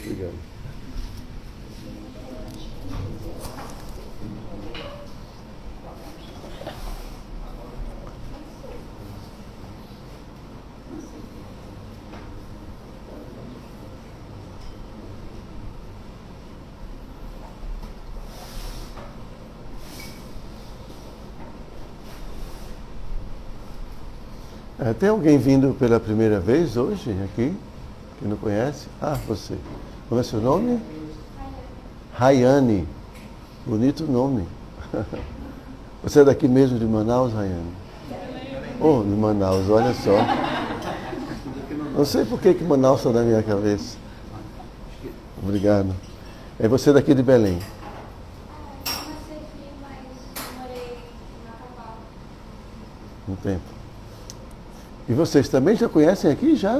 Obrigado. Tem alguém vindo pela primeira vez hoje aqui, que não conhece? Ah, você. Como é seu nome? Rayane. Bonito nome. Você é daqui mesmo de Manaus, Rayane? Oh, de Manaus, olha só. Não sei por que Manaus está na minha cabeça. Obrigado. É você daqui de Belém? Um tempo. E vocês também já conhecem aqui já?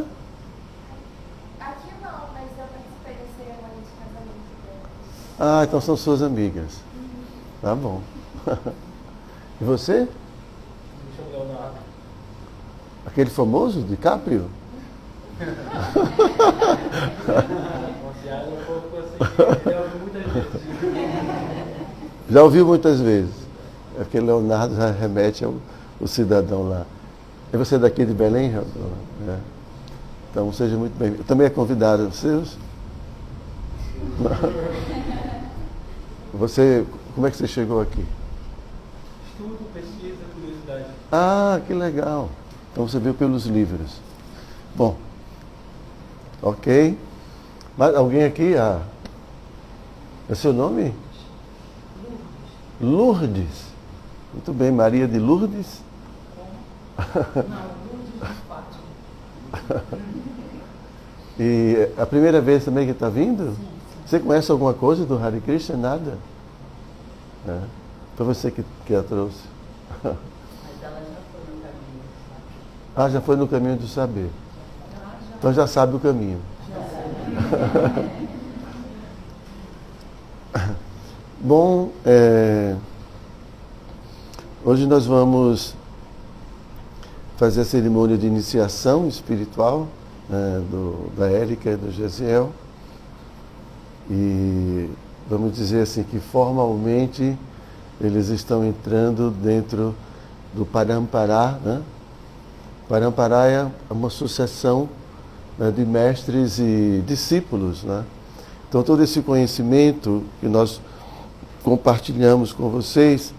Aqui não, mas eu participei da cerimônia de casamento dela. Ah, então são suas amigas. Tá bom. E você? Leonardo. Aquele famoso, DiCaprio? Já ouviu muitas vezes. Aquele Leonardo já remete ao cidadão lá. E você é daqui de Belém? É. Então seja muito bem-vindo. Também é convidado seus? Você, como é que você chegou aqui? Estudo, pesquisa, curiosidade. Ah, que legal. Então você veio pelos livros. Bom, ok. Mas alguém aqui? É seu nome? Lourdes. Muito bem, Maria de Lourdes? Não, Lourdes de Fátima. E a primeira vez também que está vindo? Sim. Você conhece alguma coisa do Hare Krishna? Nada? É. Foi você que a trouxe. Mas ela já foi no caminho, sabe? Ah, já foi no caminho do saber. Então já sabe o caminho. Bom, hoje nós vamos fazer a cerimônia de iniciação espiritual da Érica e do Gesiel. E vamos dizer assim que formalmente eles estão entrando dentro do Parampara, né? Parampara é uma sucessão, né, de mestres e discípulos, né? Então todo esse conhecimento que nós compartilhamos com vocês,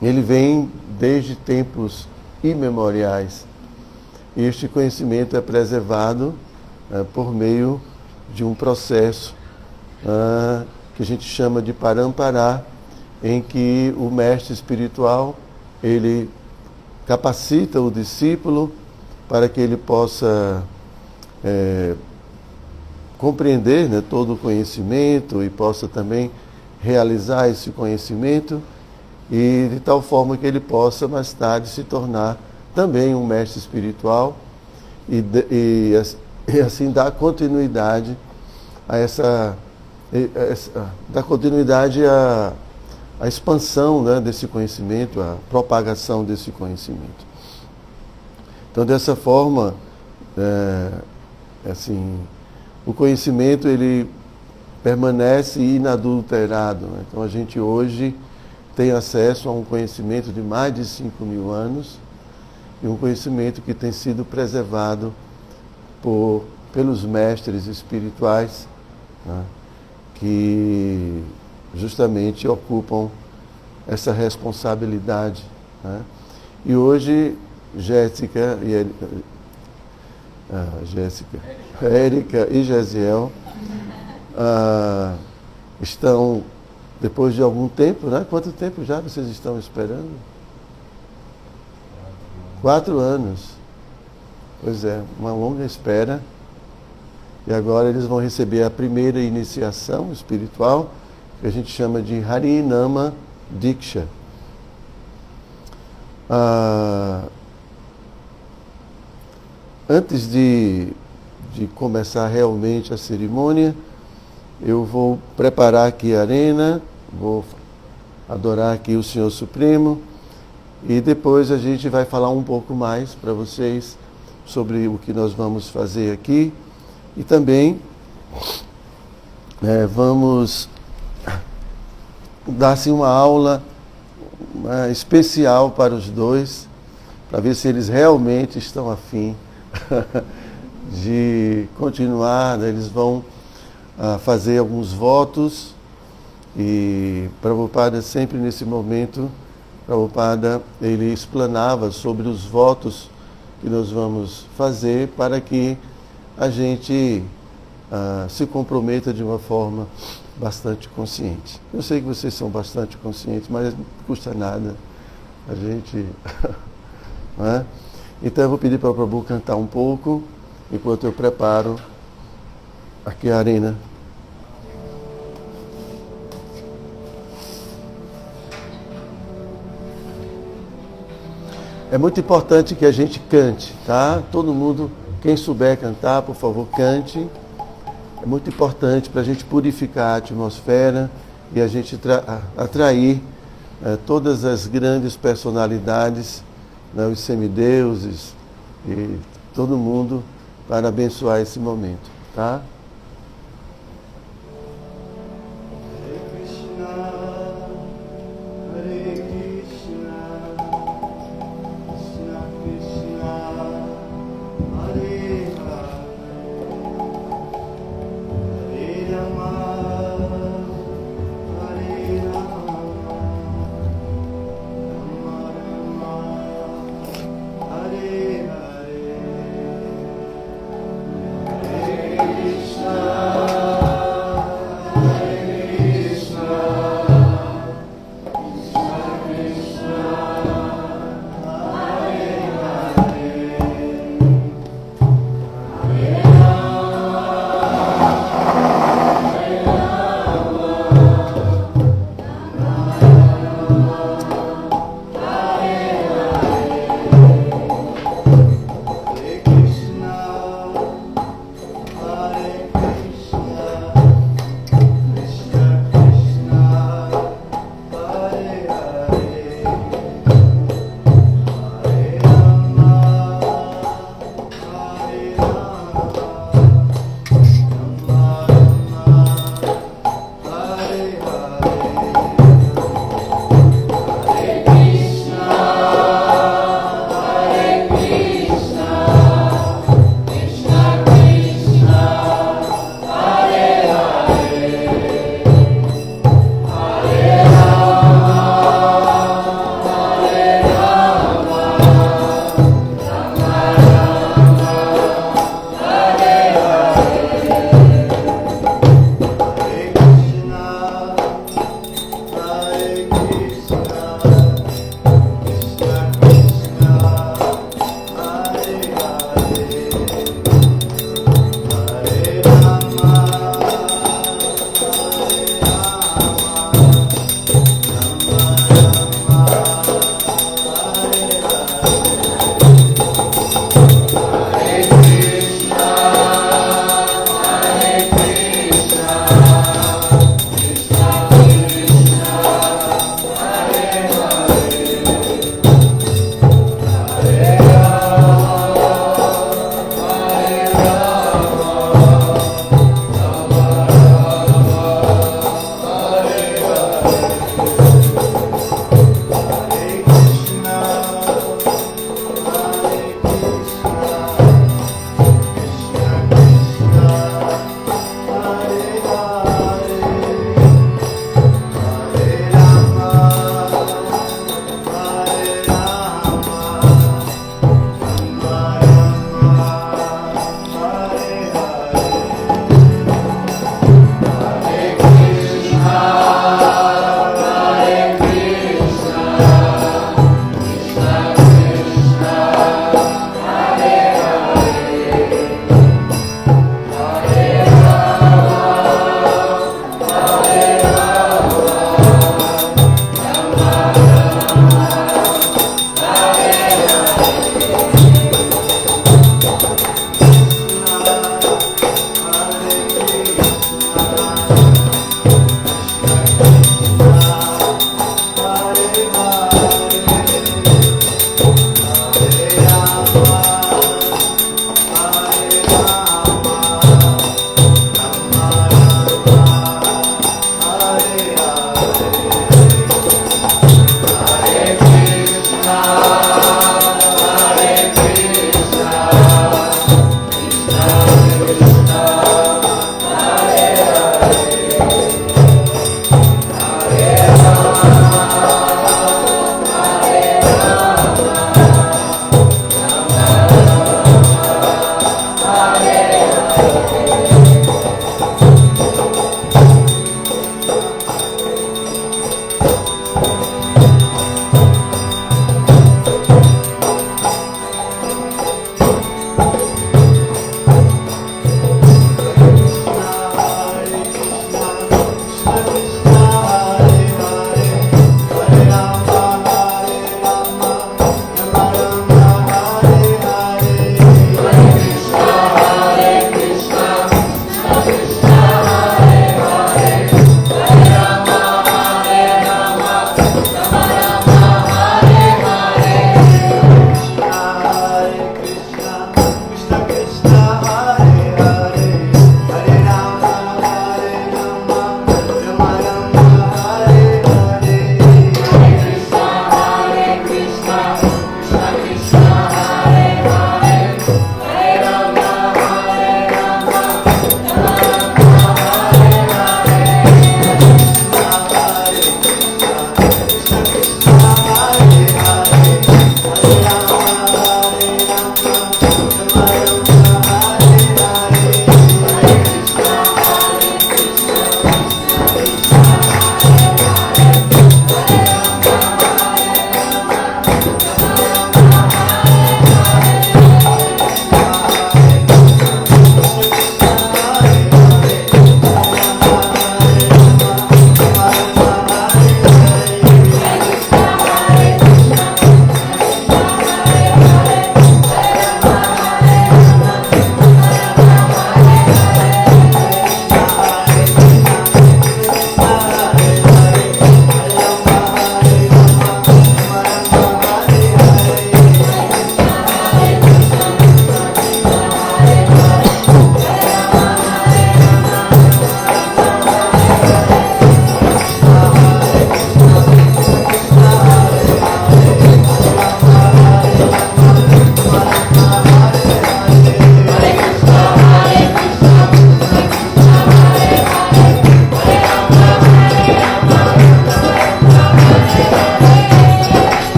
ele vem desde tempos imemoriais. E este conhecimento é preservado por meio de um processo que a gente chama de Parampara, em que o mestre espiritual, ele capacita o discípulo para que ele possa compreender, né, todo o conhecimento e possa também realizar esse conhecimento, e de tal forma que ele possa mais tarde se tornar também um mestre espiritual e assim dar continuidade a dar continuidade à expansão, né, desse conhecimento, à propagação desse conhecimento. Então, dessa forma, assim, o conhecimento ele permanece inadulterado, né? Então a gente hoje tem acesso a um conhecimento de mais de 5.000 anos e um conhecimento que tem sido preservado pelos mestres espirituais, né, que justamente ocupam essa responsabilidade, né? E hoje Jéssica, Érica e Gesiel estão, depois de algum tempo, né? Quanto tempo já vocês estão esperando? 4 anos. Pois é, uma longa espera. E agora eles vão receber a primeira iniciação espiritual, que a gente chama de Harinama Diksha. Antes de começar realmente a cerimônia, eu vou preparar aqui a arena, vou adorar aqui o Senhor Supremo, e depois a gente vai falar um pouco mais para vocês sobre o que nós vamos fazer aqui, e também vamos dar assim, uma aula especial para os dois, para ver se eles realmente estão afim de continuar. Eles vão fazer alguns votos e Prabhupada sempre nesse momento, Prabhupada ele explanava sobre os votos que nós vamos fazer para que a gente se comprometa de uma forma bastante consciente. Eu sei que vocês são bastante conscientes, mas não custa nada a gente... não é? Então eu vou pedir para o Prabhu cantar um pouco, enquanto eu preparo aqui a arena. É muito importante que a gente cante, tá? Todo mundo, quem souber cantar, por favor, cante. É muito importante para a gente purificar a atmosfera e a gente atrair todas as grandes personalidades, né, os semideuses e todo mundo para abençoar esse momento, tá? Hare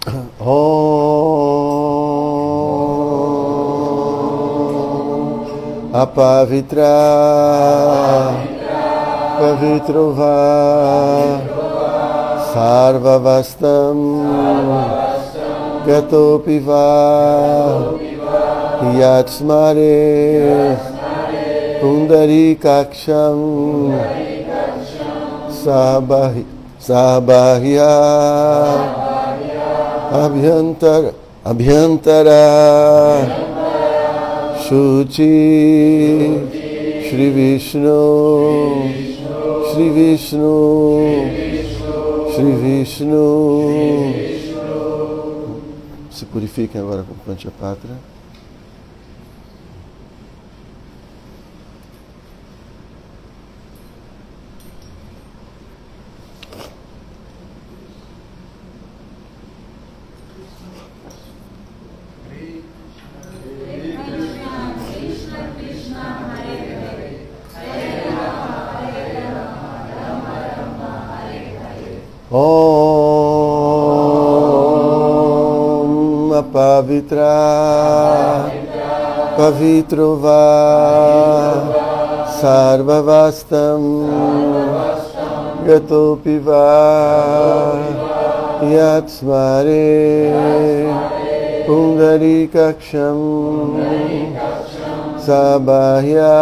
Om Apavitra Pavitrova Sarvavastam Gatopiva Yatsmare Pundarikaksham Sabahya Abhyantara Shuchi Shri Vishnu Shri Vishnu Shri Vishnu. Se purifiquem agora com Panchapatra. Om Apavitra Pavitrova Sarvavastam Gatopiva Yatsmare Pundarikaksham Sabahya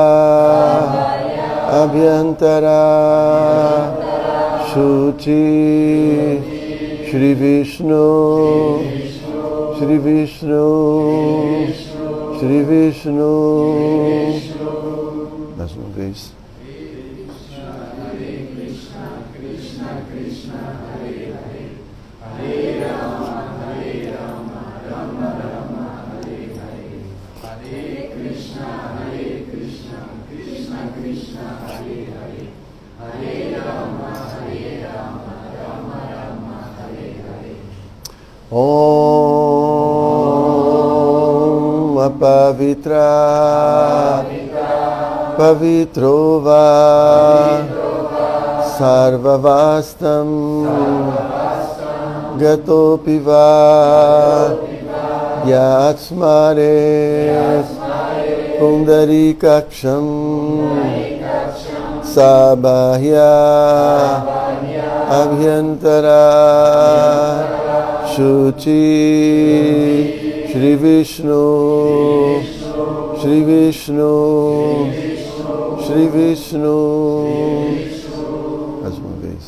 Abhyantara Shuchi Shri Vishnu Shri Vishnu Shri Vishnu. Mais uma vez. Om Apavitra Pavitrova Sarvavastam Gatopiva Yatsmare Pundarikaksham Sabahya Abhyantara Shuchi Shri Vishnu Shri Vishnu Shri Vishnu. Mais uma vez.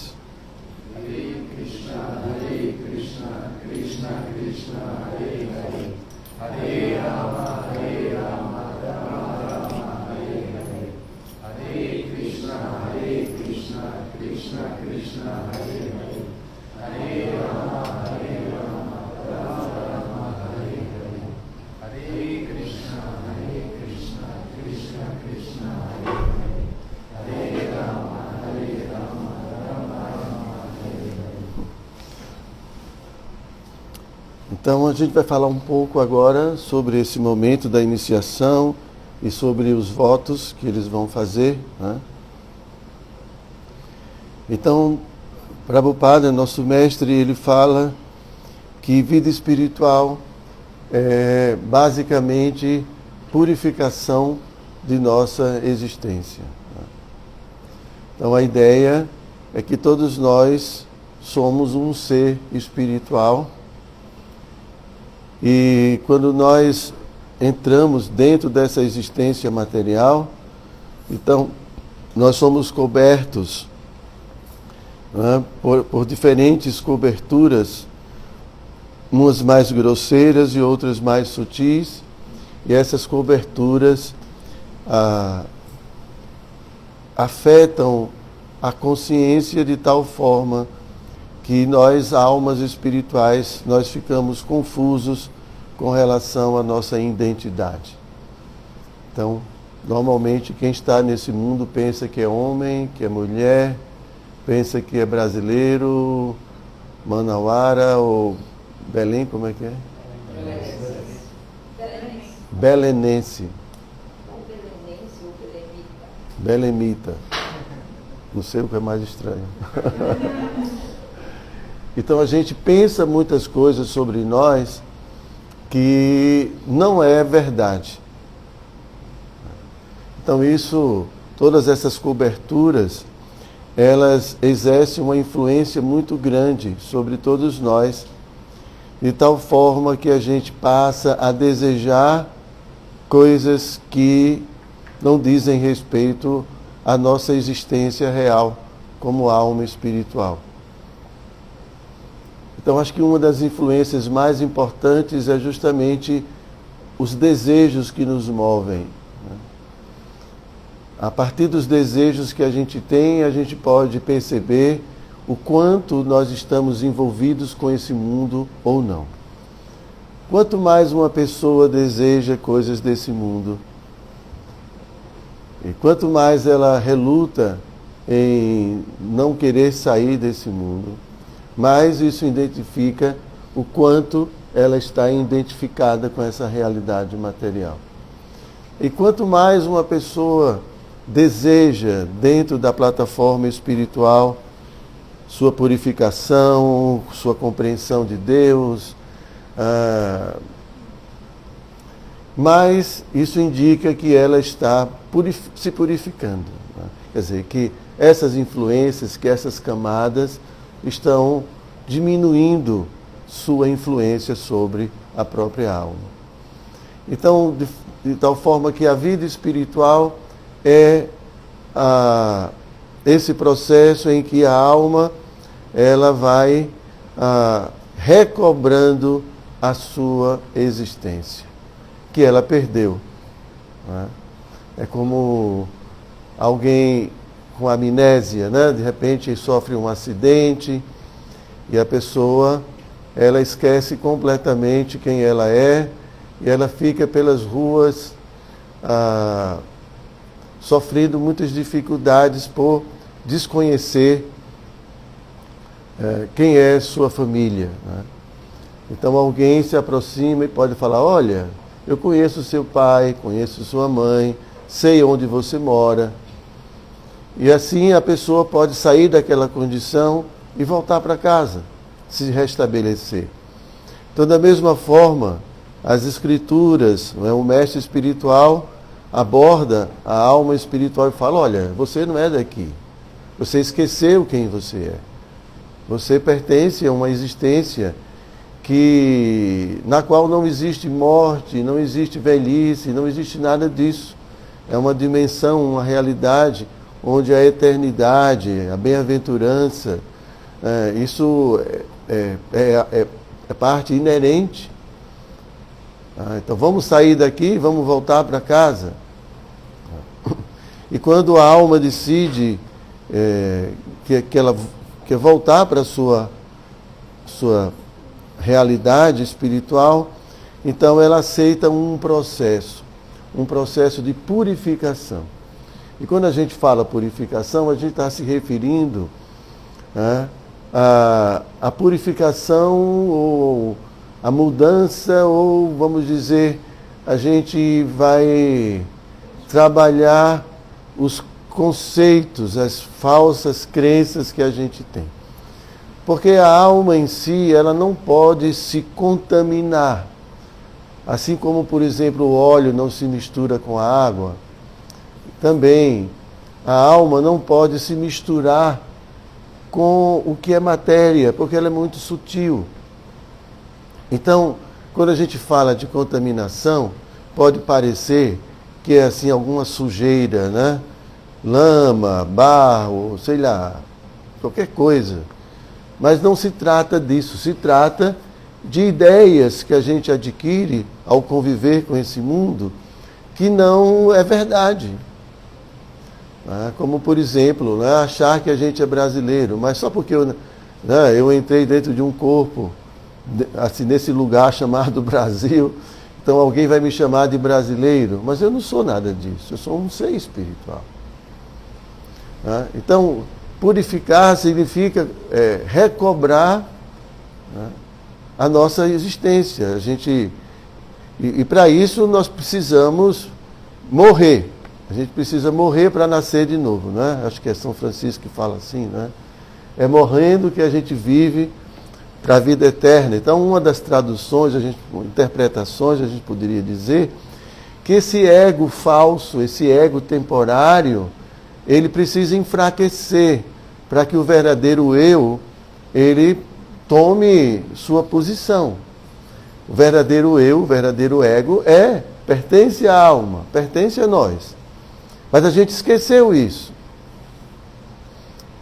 Então a gente vai falar um pouco agora sobre esse momento da iniciação e sobre os votos que eles vão fazer, né? Então, Prabhupada, nosso mestre, ele fala que vida espiritual é basicamente purificação de nossa existência. Então a ideia é que todos nós somos um ser espiritual. E quando nós entramos dentro dessa existência material, então nós somos cobertos, né, por diferentes coberturas, umas mais grosseiras e outras mais sutis, e essas coberturas afetam a consciência de tal forma que nós, almas espirituais, nós ficamos confusos com relação à nossa identidade. Então, normalmente, quem está nesse mundo pensa que é homem, que é mulher, pensa que é brasileiro, manauara ou Belém, como é que é? Belenense. Ou belenense ou belemita. Belemita. Não sei o que é mais estranho. Então a gente pensa muitas coisas sobre nós que não é verdade. Então todas essas coberturas, elas exercem uma influência muito grande sobre todos nós, de tal forma que a gente passa a desejar coisas que não dizem respeito à nossa existência real como alma espiritual. Então, acho que uma das influências mais importantes é justamente os desejos que nos movem. A partir dos desejos que a gente tem, a gente pode perceber o quanto nós estamos envolvidos com esse mundo ou não. Quanto mais uma pessoa deseja coisas desse mundo, e quanto mais ela reluta em não querer sair desse mundo, mais isso identifica o quanto ela está identificada com essa realidade material. E quanto mais uma pessoa deseja, dentro da plataforma espiritual, sua purificação, sua compreensão de Deus, mas isso indica que ela está se purificando. Né? Quer dizer, que essas influências, que essas camadas estão diminuindo sua influência sobre a própria alma. Então, de tal forma que a vida espiritual é esse processo em que a alma ela vai recobrando a sua existência, que ela perdeu. Né? É como alguém com amnésia, né? De repente sofre um acidente e a pessoa ela esquece completamente quem ela é e ela fica pelas ruas sofrendo muitas dificuldades por desconhecer quem é sua família. Né? Então alguém se aproxima e pode falar, olha, eu conheço seu pai, conheço sua mãe, sei onde você mora. E assim a pessoa pode sair daquela condição e voltar para casa, se restabelecer. Então, da mesma forma, as escrituras, o mestre espiritual aborda a alma espiritual e fala, olha, você não é daqui, você esqueceu quem você é. Você pertence a uma existência na qual não existe morte, não existe velhice, não existe nada disso. É uma dimensão, uma realidade onde a eternidade, a bem-aventurança, isso é parte inerente. Então vamos sair daqui, vamos voltar para casa. E quando a alma decide que ela quer voltar para a sua realidade espiritual, então ela aceita um processo de purificação. E quando a gente fala purificação, a gente está se referindo à purificação ou a mudança, ou vamos dizer, a gente vai trabalhar os conceitos, as falsas crenças que a gente tem. Porque a alma em si, ela não pode se contaminar. Assim como, por exemplo, o óleo não se mistura com a água, também a alma não pode se misturar com o que é matéria, porque ela é muito sutil. Então, quando a gente fala de contaminação, pode parecer que é assim alguma sujeira, né? Lama, barro, sei lá, qualquer coisa. Mas não se trata disso, se trata de ideias que a gente adquire ao conviver com esse mundo que não é verdade. Como, por exemplo, achar que a gente é brasileiro, mas só porque eu entrei dentro de um corpo, assim, nesse lugar chamado Brasil, então alguém vai me chamar de brasileiro, mas eu não sou nada disso, eu sou um ser espiritual. Então, purificar significa recobrar a nossa existência. E para isso nós precisamos morrer. A gente precisa morrer para nascer de novo, né? Acho que é São Francisco que fala assim, né? É morrendo que a gente vive para a vida eterna. Então, uma das traduções, interpretações, a gente poderia dizer que esse ego falso, esse ego temporário, ele precisa enfraquecer para que o verdadeiro eu, ele tome sua posição. O verdadeiro eu, o verdadeiro ego pertence à alma, pertence a nós. Mas a gente esqueceu isso.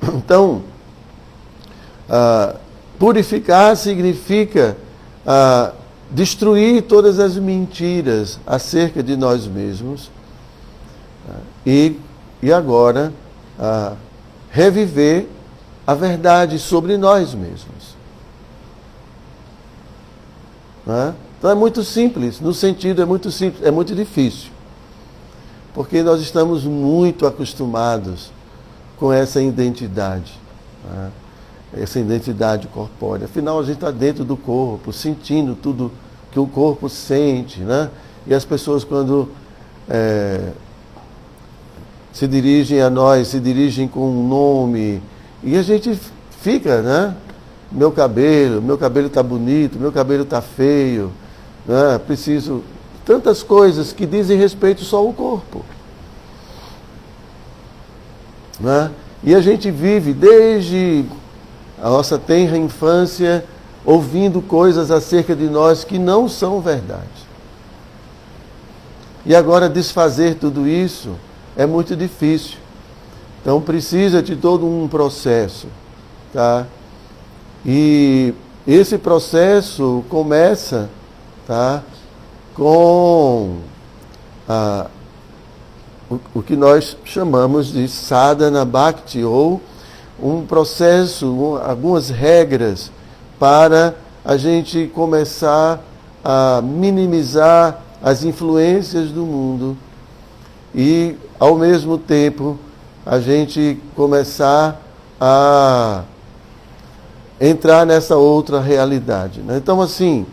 Então, purificar significa destruir todas as mentiras acerca de nós mesmos e agora reviver a verdade sobre nós mesmos. Então é muito simples, no sentido é muito simples, é muito difícil. Porque nós estamos muito acostumados com essa identidade, essa identidade corpórea. Afinal, a gente está dentro do corpo, sentindo tudo que o corpo sente, né? E as pessoas, quando se dirigem a nós, se dirigem com um nome, e a gente fica, né? Meu cabelo está bonito, meu cabelo está feio, né? Preciso... Tantas coisas que dizem respeito só ao corpo. Né? E a gente vive desde a nossa tenra infância ouvindo coisas acerca de nós que não são verdade. E agora desfazer tudo isso é muito difícil. Então precisa de todo um processo. Tá? E esse processo começa, tá, com o que nós chamamos de sadhana bhakti, ou um processo, algumas regras para a gente começar a minimizar as influências do mundo e, ao mesmo tempo, a gente começar a entrar nessa outra realidade. Né? Então, assim,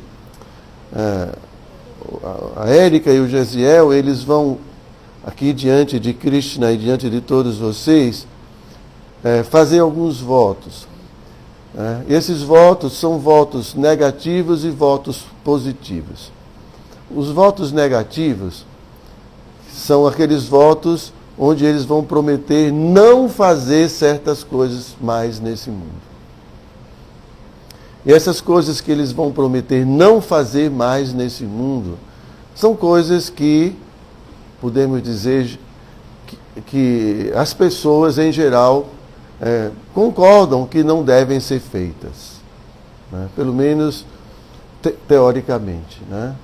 a Érica e o Gesiel, eles vão aqui diante de Krishna e diante de todos vocês fazer alguns votos. Esses votos são votos negativos e votos positivos. Os votos negativos são aqueles votos onde eles vão prometer não fazer certas coisas mais nesse mundo. E essas coisas que eles vão prometer não fazer mais nesse mundo são coisas que, podemos dizer, que as pessoas em geral concordam que não devem ser feitas, né? Pelo menos teoricamente. Né?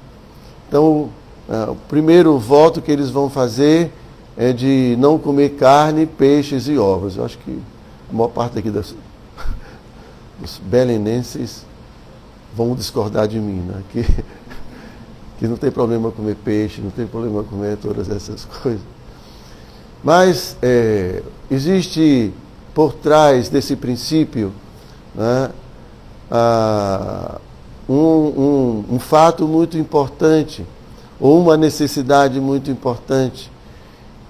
Então, o primeiro voto que eles vão fazer é de não comer carne, peixes e ovos. Eu acho que a maior parte aqui dos belenenses vão discordar de mim, né? Que não tem problema comer peixe, não tem problema comer todas essas coisas. Mas existe por trás desse princípio, né, um fato muito importante, ou uma necessidade muito importante,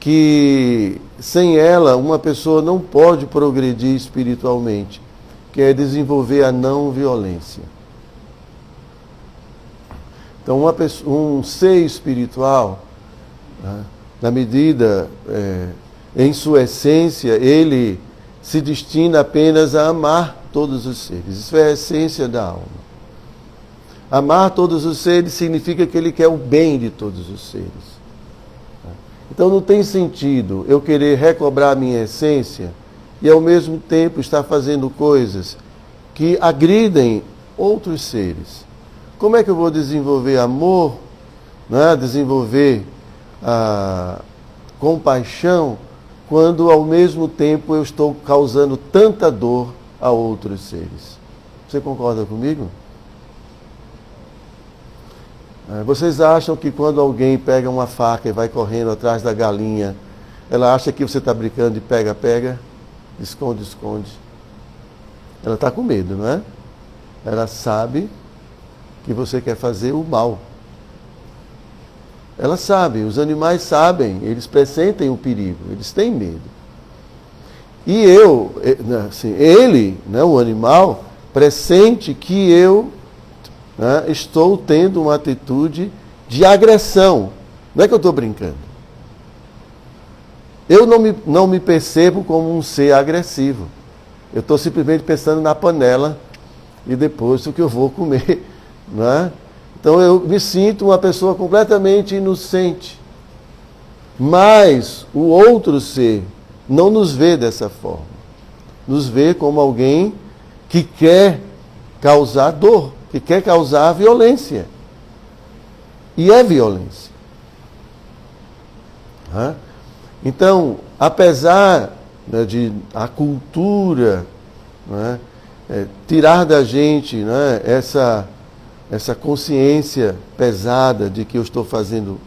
que sem ela uma pessoa não pode progredir espiritualmente, que é desenvolver a não violência. Então, um ser espiritual, né, na medida, em sua essência, ele se destina apenas a amar todos os seres. Isso é a essência da alma. Amar todos os seres significa que ele quer o bem de todos os seres. Então não tem sentido eu querer recobrar a minha essência e ao mesmo tempo estar fazendo coisas que agridem outros seres. Como é que eu vou desenvolver amor, né? Desenvolver compaixão, quando ao mesmo tempo eu estou causando tanta dor a outros seres? Você concorda comigo? Vocês acham que quando alguém pega uma faca e vai correndo atrás da galinha, ela acha que você está brincando de pega-pega, esconde-esconde? Ela está com medo, não é? Ela sabe que você quer fazer o mal. Ela sabe, os animais sabem, eles pressentem o perigo, eles têm medo. E ele, né, o animal, pressente que eu, né, estou tendo uma atitude de agressão. Não é que eu estou brincando. Eu não me percebo como um ser agressivo. Eu estou simplesmente pensando na panela e depois o que eu vou comer. Né? Então eu me sinto uma pessoa completamente inocente. Mas o outro ser não nos vê dessa forma. Nos vê como alguém que quer causar dor, que quer causar violência. E é violência. Então, apesar, né, de a cultura, né, tirar da gente, né, essa consciência pesada de que eu estou fazendo,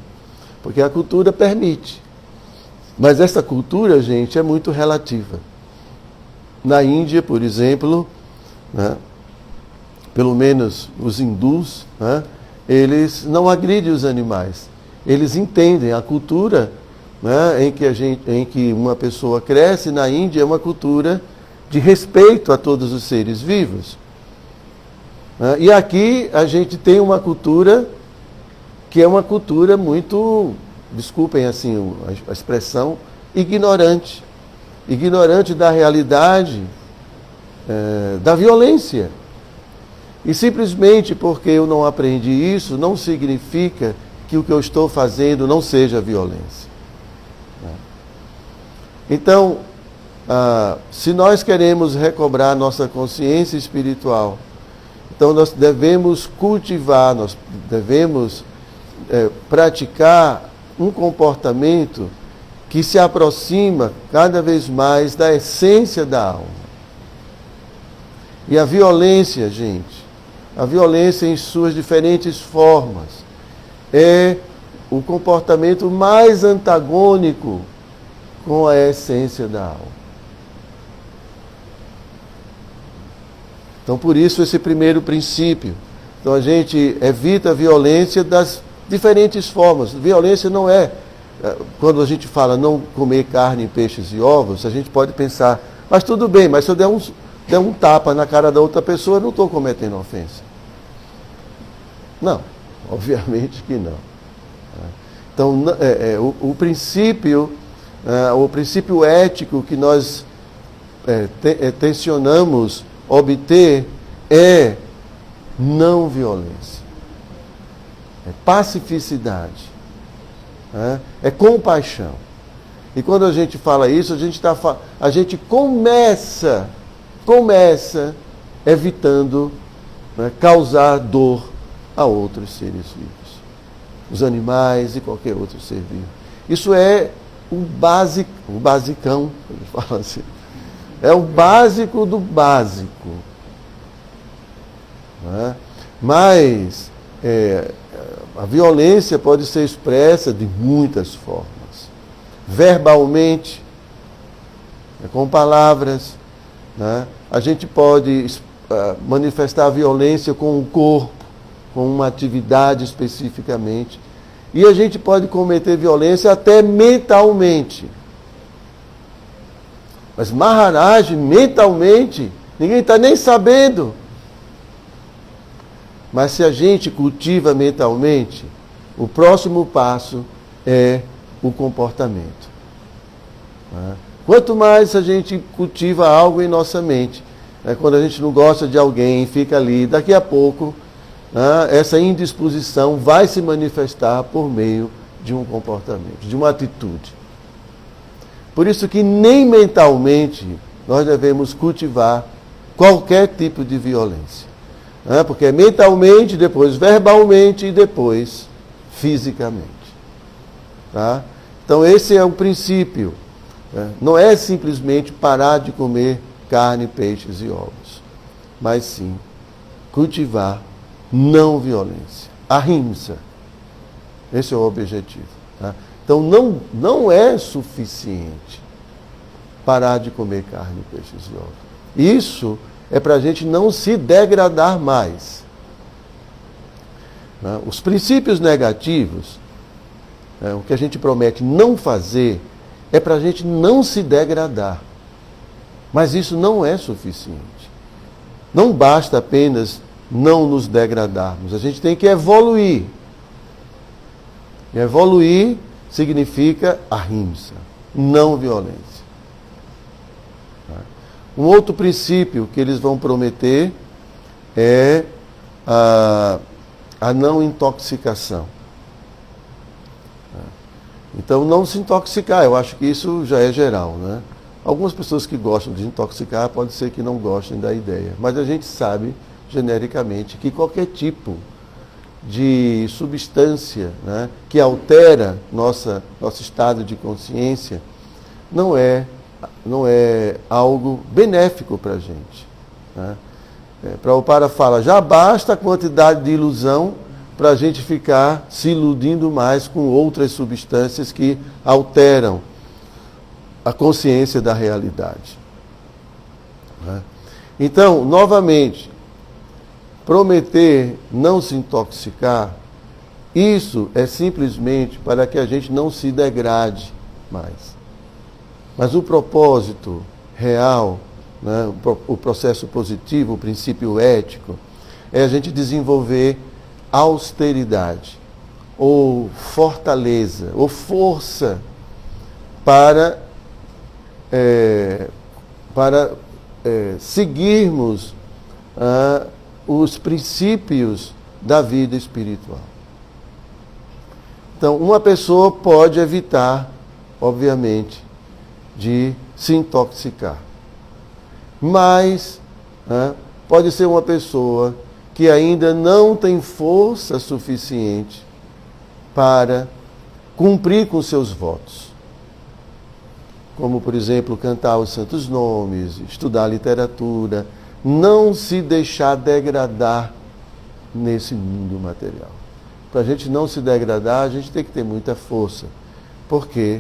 porque a cultura permite. Mas essa cultura, gente, é muito relativa. Na Índia, por exemplo, né, pelo menos os hindus, né, eles não agridem os animais. Eles entendem a cultura, né, em que uma pessoa cresce na Índia, é uma cultura de respeito a todos os seres vivos. E aqui a gente tem uma cultura que é uma cultura muito, desculpem assim a expressão, ignorante. Ignorante da realidade, da violência. E simplesmente porque eu não aprendi isso, não significa que o que eu estou fazendo não seja violência. Então, se nós queremos recobrar nossa consciência espiritual, então nós devemos cultivar, nós devemos praticar um comportamento que se aproxima cada vez mais da essência da alma. E a violência, gente, a violência em suas diferentes formas, é o comportamento mais antagônico com a essência da alma. Então, por isso, esse primeiro princípio. Então, a gente evita a violência das diferentes formas. Violência não é, quando a gente fala não comer carne, peixes e ovos, a gente pode pensar, mas tudo bem, mas se eu der um tapa na cara da outra pessoa, eu não estou cometendo ofensa. Não, obviamente que não. Então, o princípio ético que nós tensionamos obter é não violência, é pacificidade, é compaixão. E quando a gente fala isso, a gente começa evitando, né, causar dor a outros seres vivos, os animais e qualquer outro ser vivo. Isso é o basicão, ele fala assim. É o básico do básico. Né? Mas a violência pode ser expressa de muitas formas. Verbalmente, com palavras, né? A gente pode manifestar a violência com o corpo, com uma atividade especificamente. E a gente pode cometer violência até mentalmente. Mas Maharaj, mentalmente, ninguém está nem sabendo. Mas se a gente cultiva mentalmente, o próximo passo é o comportamento. Quanto mais a gente cultiva algo em nossa mente, quando a gente não gosta de alguém, fica ali, daqui a pouco, essa indisposição vai se manifestar por meio de um comportamento, de uma atitude. Por isso que nem mentalmente nós devemos cultivar qualquer tipo de violência. Porque é mentalmente, depois verbalmente e depois fisicamente. Tá? Então esse é o princípio. Não é simplesmente parar de comer carne, peixes e ovos, mas sim cultivar não violência, ahimsa. Esse é o objetivo. Tá? Então não é suficiente parar de comer carne, peixes e ovos. Isso é para a gente não se degradar mais. Os princípios negativos, o que a gente promete não fazer, é para a gente não se degradar. Mas isso não é suficiente. Não basta apenas não nos degradarmos, a gente tem que evoluir. E evoluir significa ahimsa, não violência. Um outro princípio que eles vão prometer é a não intoxicação. Então, não se intoxicar, eu acho que isso já é geral, né? Algumas pessoas que gostam de intoxicar, pode ser que não gostem da ideia, mas a gente sabe, genericamente, que qualquer tipo de substância, né, que altera nosso estado de consciência não é algo benéfico para a gente. Né? Prabhupada fala, já basta a quantidade de ilusão para a gente ficar se iludindo mais com outras substâncias que alteram a consciência da realidade. Né? Então, novamente, prometer não se intoxicar, isso é simplesmente para que a gente não se degrade mais. Mas o propósito real, né, o processo positivo, o princípio ético, é a gente desenvolver austeridade, ou fortaleza, ou força para seguirmos os princípios da vida espiritual. Então, uma pessoa pode evitar, obviamente, de se intoxicar. Mas pode ser uma pessoa que ainda não tem força suficiente para cumprir com seus votos. Como, por exemplo, cantar os santos nomes, estudar literatura, não se deixar degradar nesse mundo material. Para a gente não se degradar, a gente tem que ter muita força, porque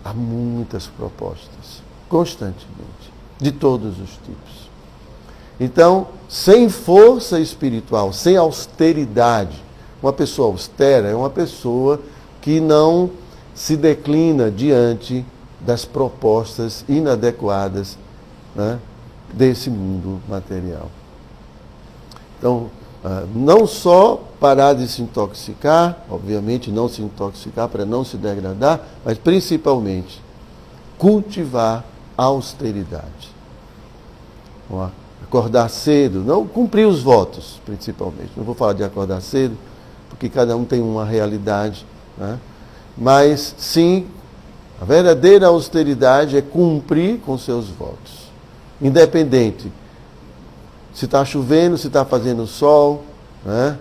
há muitas propostas, constantemente, de todos os tipos. Então, sem força espiritual, sem austeridade, uma pessoa austera é uma pessoa que não se declina diante das propostas inadequadas, né, desse mundo material. Então, não só parar de se intoxicar, obviamente não se intoxicar para não se degradar, mas principalmente cultivar a austeridade. Acordar cedo, não cumprir os votos, principalmente. Não vou falar de acordar cedo, porque cada um tem uma realidade, né? Mas sim, a verdadeira austeridade é cumprir com seus votos. Independente se está chovendo, se está fazendo sol, né?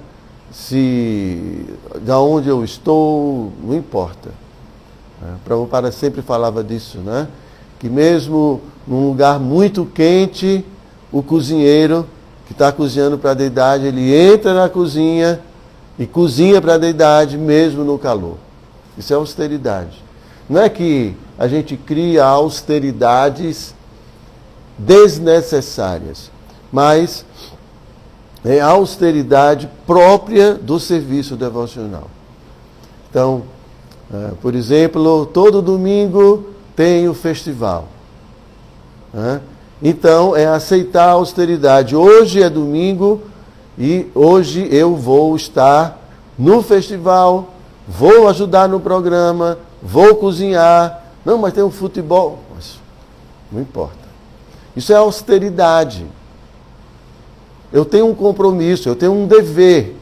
Se de onde eu estou, não importa. Prabhupada sempre falava disso, né? Que mesmo num lugar muito quente, o cozinheiro que está cozinhando para a deidade, ele entra na cozinha e cozinha para a deidade mesmo no calor. Isso é austeridade. Não é que a gente cria austeridades desnecessárias, mas é a austeridade própria do serviço devocional. Então, por exemplo, todo domingo tem o festival. Então, é aceitar a austeridade. Hoje é domingo e hoje eu vou estar no festival, vou ajudar no programa, vou cozinhar. Não, mas tem um futebol. Mas não importa. Isso é austeridade. Eu tenho um compromisso, eu tenho um dever.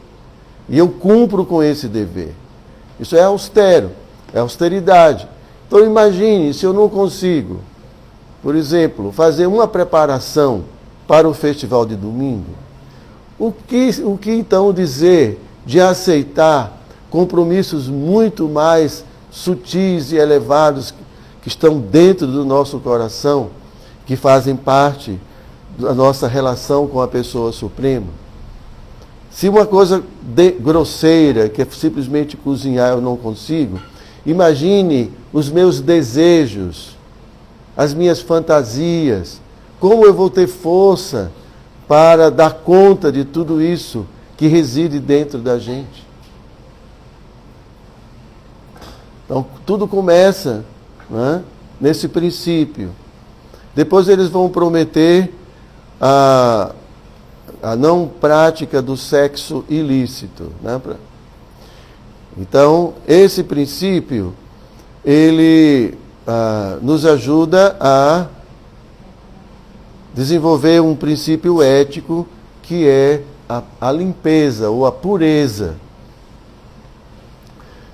E eu cumpro com esse dever. Isso é austero, é austeridade. Então imagine se eu não consigo, por exemplo, fazer uma preparação para o festival de domingo. O que então dizer de aceitar compromissos muito mais sutis e elevados que estão dentro do nosso coração, que fazem parte da nossa relação com a pessoa suprema? Se uma coisa grosseira, que é simplesmente cozinhar, eu não consigo, imagine os meus desejos, as minhas fantasias, como eu vou ter força para dar conta de tudo isso que reside dentro da gente. Então, tudo começa, né, nesse princípio. Depois eles vão prometer a não prática do sexo ilícito. Né? Então, esse princípio, ele nos ajuda a desenvolver um princípio ético que é a limpeza ou a pureza.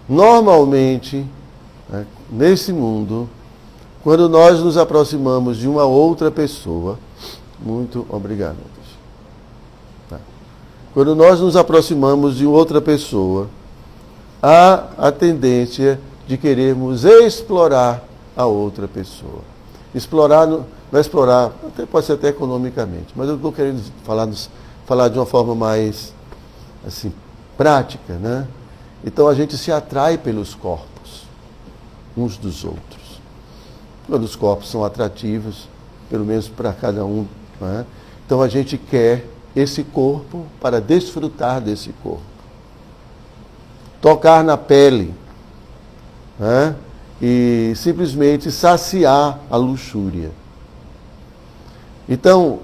Normalmente, né, nesse mundo, quando nós nos aproximamos de uma outra pessoa, muito obrigado. Tá. Quando nós nos aproximamos de outra pessoa, há a tendência de querermos explorar a outra pessoa. Explorar, não é explorar, pode ser até economicamente, mas eu estou querendo falar de uma forma mais assim, prática, né? Então a gente se atrai pelos corpos, uns dos outros. Quando os corpos são atrativos, pelo menos para cada um, né? Então a gente quer esse corpo para desfrutar desse corpo. Tocar na pele, né? E simplesmente saciar a luxúria. Então,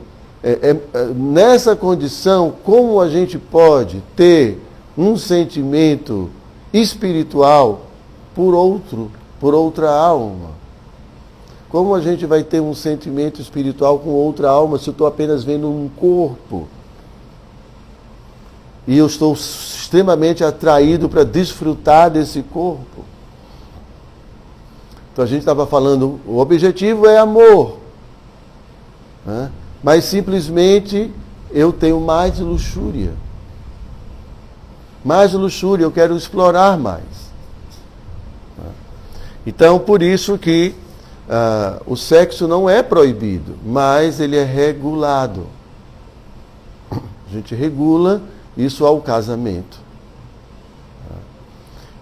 nessa condição, como a gente pode ter um sentimento espiritual por outra alma? Como a gente vai ter um sentimento espiritual com outra alma se eu estou apenas vendo um corpo? E eu estou extremamente atraído para desfrutar desse corpo. Então a gente estava falando, o objetivo é amor. Né? Mas simplesmente eu tenho mais luxúria. Mais luxúria, eu quero explorar mais. Então, por isso que o sexo não é proibido, mas ele é regulado. A gente regula isso ao casamento.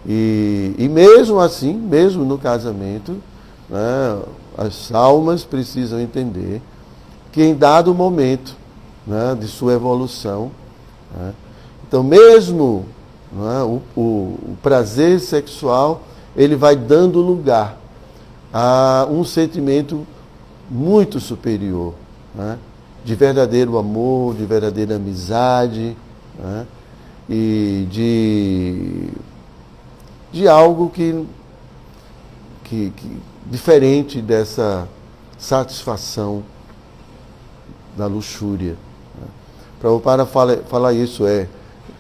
E mesmo assim, mesmo no casamento, né, as almas precisam entender que em dado momento, né, de sua evolução, né, então mesmo, né, o prazer sexual, ele vai dando lugar a um sentimento muito superior, né, de verdadeiro amor, de verdadeira amizade, né, e de algo que diferente dessa satisfação da luxúria. Prabhupada fala isso,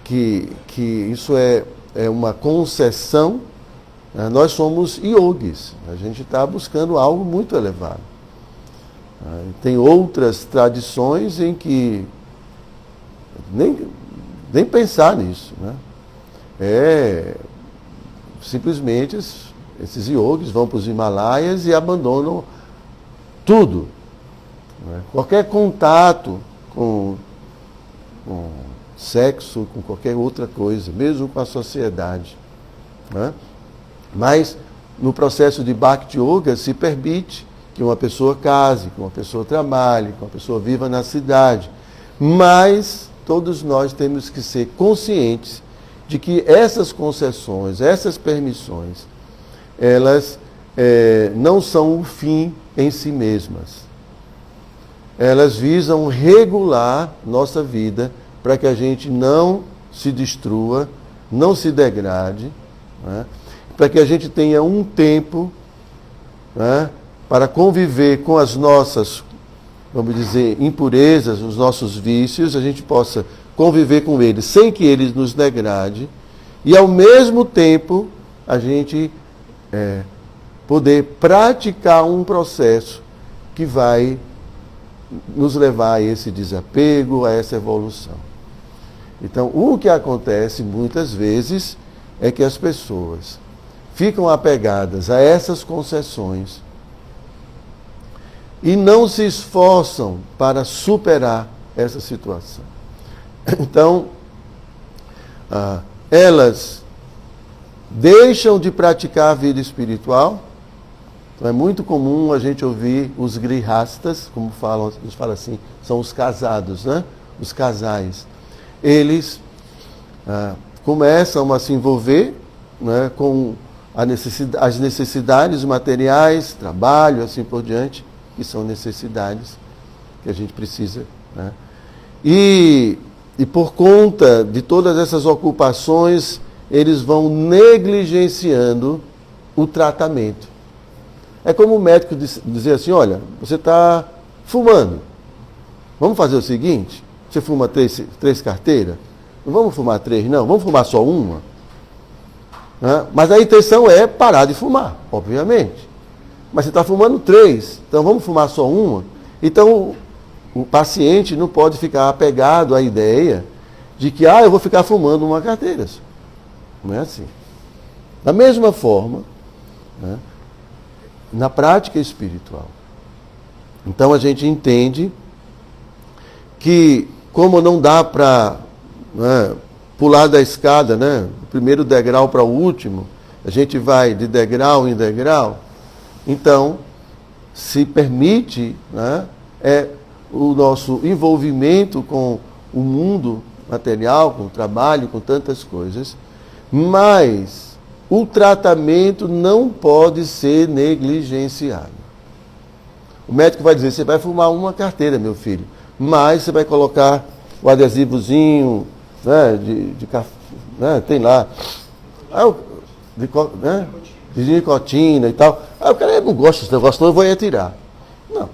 que isso é uma concessão. Nós somos yogis, a gente está buscando algo muito elevado. Tem outras tradições em que nem pensar nisso, né? Simplesmente esses yogis vão para os Himalaias e abandonam tudo. Né? Qualquer contato com sexo, com qualquer outra coisa, mesmo com a sociedade. Né? Mas no processo de Bhakti Yoga se permite que uma pessoa case, que uma pessoa trabalhe, que uma pessoa viva na cidade. Mas todos nós temos que ser conscientes de que essas concessões, essas permissões, elas não são o fim em si mesmas. Elas visam regular nossa vida para que a gente não se destrua, não se degrade, né? Para que a gente tenha um tempo, né, para conviver com as nossas, vamos dizer, impurezas, os nossos vícios, a gente possa conviver com eles sem que eles nos degradem e, ao mesmo tempo, a gente poder praticar um processo que vai nos levar a esse desapego, a essa evolução. Então, o que acontece muitas vezes é que as pessoas ficam apegadas a essas concessões e não se esforçam para superar essa situação. Então, elas deixam de praticar a vida espiritual. Então, é muito comum a gente ouvir os grihastas, como eles falam assim, são os casados, né? Os casais. Eles começam a se envolver, né, com as necessidades materiais, trabalho, assim por diante, que são necessidades que a gente precisa, né? E por conta de todas essas ocupações, eles vão negligenciando o tratamento. É como o médico dizer assim, olha, você está fumando. Vamos fazer o seguinte, você fuma três carteiras? Não vamos fumar 3, não, vamos fumar só uma. Mas a intenção é parar de fumar, obviamente. Mas você está fumando 3, então vamos fumar só uma. Então o paciente não pode ficar apegado à ideia de que eu vou ficar fumando uma carteira. Não é assim. Da mesma forma, na prática espiritual. Então a gente entende que, como não dá para pular da escada, do primeiro degrau para o último, a gente vai de degrau em degrau, então se permite o nosso envolvimento com o mundo material, com o trabalho, com tantas coisas, mas o tratamento não pode ser negligenciado. O médico vai dizer, você vai fumar uma carteira, meu filho, mas você vai colocar o adesivozinho, tem lá, de nicotina e tal. O cara, eu não gosto desse negócio, não, eu vou tirar. Não.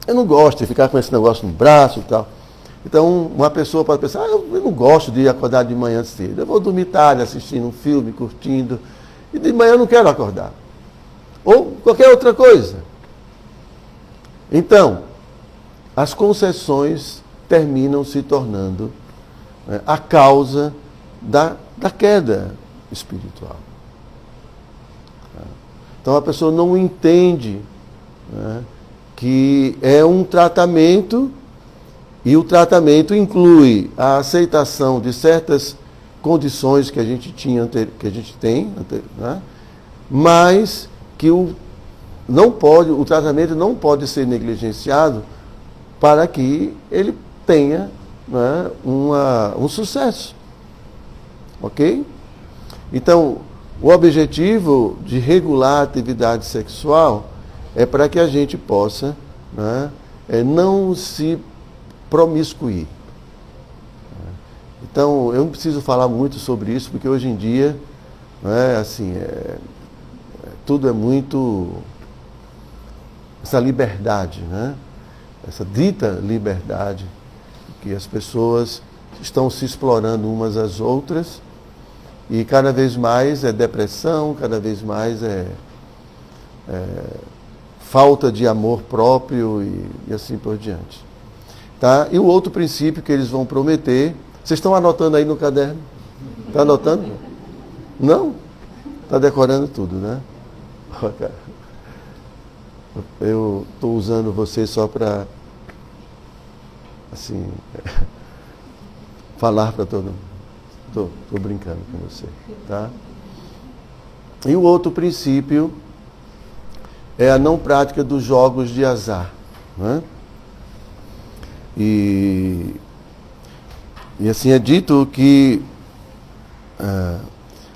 Eu não gosto de ficar com esse negócio no braço e tal. Então, uma pessoa pode pensar, eu não gosto de acordar de manhã cedo. Eu vou dormir tarde assistindo um filme, curtindo, e de manhã eu não quero acordar. Ou qualquer outra coisa. Então, as concessões terminam se tornando a causa da queda espiritual. Então a pessoa não entende que é um tratamento, e o tratamento inclui a aceitação de certas condições que a gente tem, mas que o tratamento não pode ser negligenciado para que ele tenha um sucesso. Ok? Então, o objetivo de regular a atividade sexual é para que a gente possa não se promiscuir. Então, eu não preciso falar muito sobre isso, porque hoje em dia, tudo é muito... essa liberdade, essa dita liberdade, que as pessoas estão se explorando umas às outras, e cada vez mais é depressão, cada vez mais é falta de amor próprio e assim por diante. Tá? E o outro princípio que eles vão prometer, vocês estão anotando aí no caderno? Está anotando? Não? Está decorando tudo, né? Eu estou usando vocês só para, falar para todo mundo. Estou brincando com você, tá? E o outro princípio é a não prática dos jogos de azar, E assim é dito que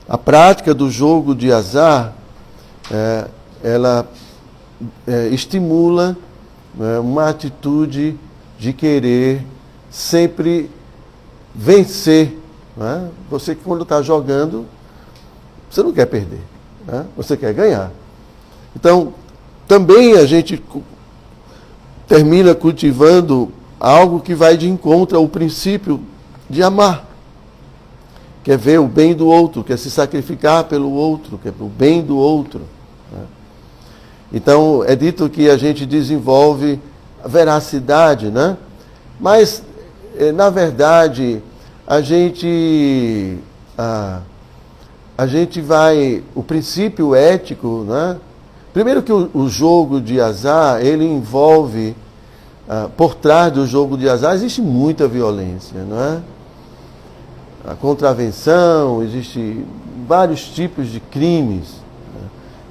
a prática do jogo de azar, ela estimula uma atitude de querer sempre vencer. Você, quando está jogando, você não quer perder, você quer ganhar. Então, também a gente termina cultivando algo que vai de encontro ao princípio de amar. Quer ver o bem do outro, quer se sacrificar pelo outro, quer o bem do outro. Então, é dito que a gente desenvolve a veracidade, Mas, na verdade, a gente vai... O princípio ético, Primeiro que o jogo de azar, ele envolve... por trás do jogo de azar existe muita violência, A contravenção, existe vários tipos de crimes.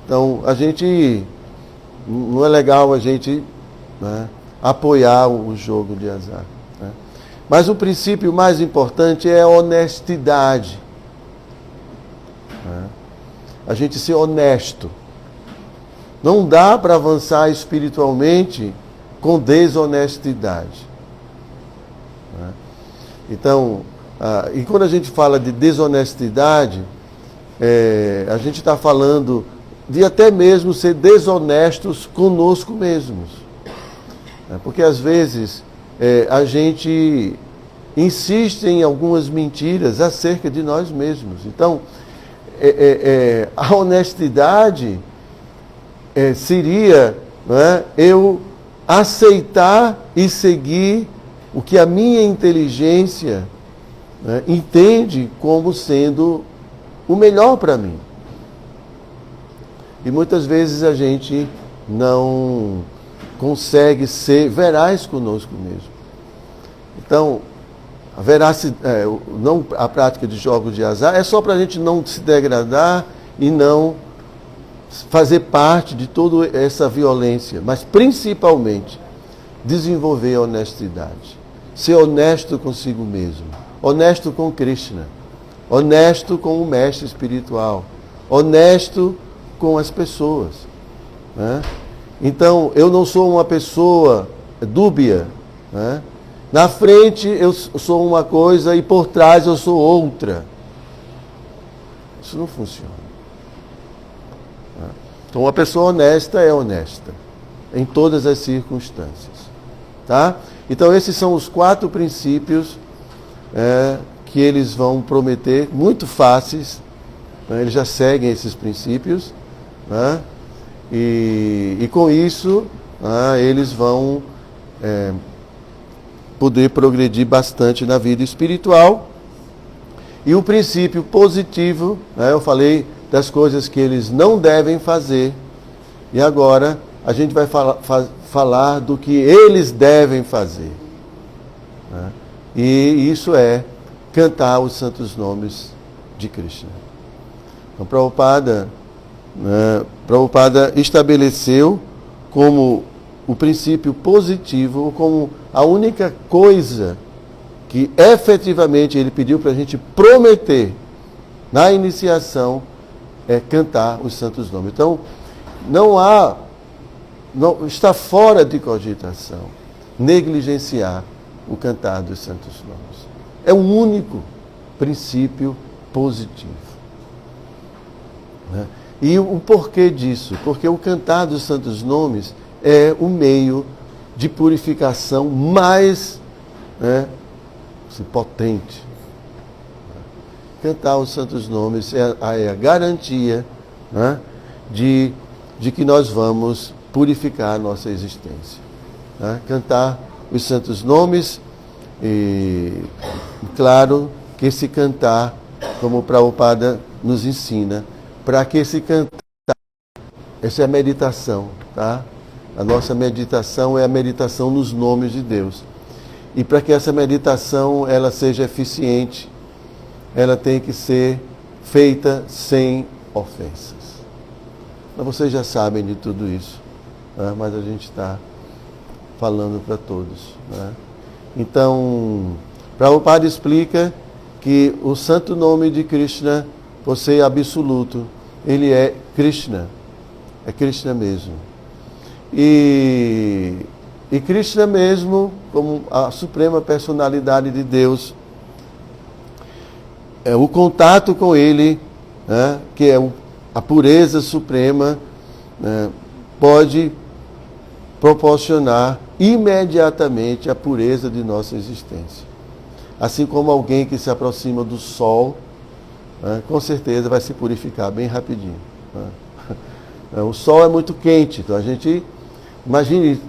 Então, não é legal a gente apoiar o jogo de azar. Mas o princípio mais importante é a honestidade. A gente ser honesto. Não dá para avançar espiritualmente com desonestidade. né? Então, e quando a gente fala de desonestidade, a gente está falando de até mesmo ser desonestos conosco mesmos. Porque às vezes a gente insiste em algumas mentiras acerca de nós mesmos. Então, a honestidade seria, né, eu aceitar e seguir o que a minha inteligência, né, entende como sendo o melhor para mim. E muitas vezes a gente não consegue ser veraz conosco mesmo. Então, não a prática de jogos de azar é só para a gente não se degradar e não fazer parte de toda essa violência, mas principalmente desenvolver a honestidade. Ser honesto consigo mesmo, honesto com Krishna, honesto com o mestre espiritual, honesto com as pessoas, né? Então, eu não sou uma pessoa dúbia, né? Na frente eu sou uma coisa e por trás eu sou outra. Isso não funciona. Então, uma pessoa honesta é honesta em todas as circunstâncias, tá? Então, esses são os 4 princípios que eles vão prometer, muito fáceis, né? Eles já seguem esses princípios, né? E com isso, eles vão poder progredir bastante na vida espiritual. E o princípio positivo, né? Eu falei das coisas que eles não devem fazer, e agora a gente vai falar do que eles devem fazer, né? E isso é cantar os santos nomes de Krishna. Então, Prabhupada estabeleceu como o princípio positivo, como a única coisa que efetivamente ele pediu para a gente prometer na iniciação é cantar os santos nomes. Então, está fora de cogitação negligenciar o cantar dos santos nomes. É o único princípio positivo, né? E o porquê disso? Porque o cantar dos santos nomes é o meio de purificação mais, né, potente. Cantar os santos nomes é a garantia, né, de que nós vamos purificar a nossa existência, né? Cantar os santos nomes, e claro que esse cantar, como o Prabhupada nos ensina, para que esse cantar, essa é a meditação, tá? A nossa meditação é a meditação nos nomes de Deus. E para que essa meditação ela seja eficiente, ela tem que ser feita sem ofensas. Mas vocês já sabem de tudo isso, né? Mas a gente está falando para todos, né? Então, Prabhupada explica que o santo nome de Krishna, por ser absoluto, ele é Krishna mesmo. E Krishna mesmo, como a suprema personalidade de Deus, o contato com ele, né, que é a pureza suprema, né, pode proporcionar imediatamente a pureza de nossa existência. Assim como alguém que se aproxima do sol, né, com certeza vai se purificar bem rapidinho, né? O sol é muito quente, então a gente, imagine,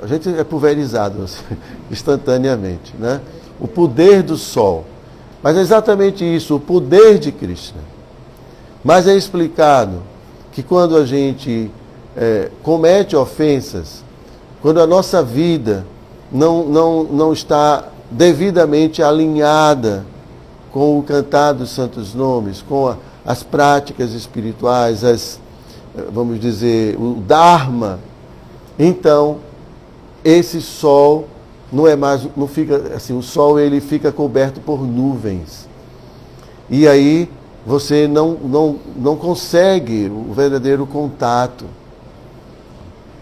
a gente é pulverizado assim, instantaneamente, né? O poder do sol. Mas é exatamente isso, o poder de Krishna. Mas é explicado que quando a gente comete ofensas, quando a nossa vida não está devidamente alinhada com o cantar dos santos nomes, com as práticas espirituais, vamos dizer, o Dharma, então esse sol não fica assim, o sol ele fica coberto por nuvens. E aí você não consegue o verdadeiro contato.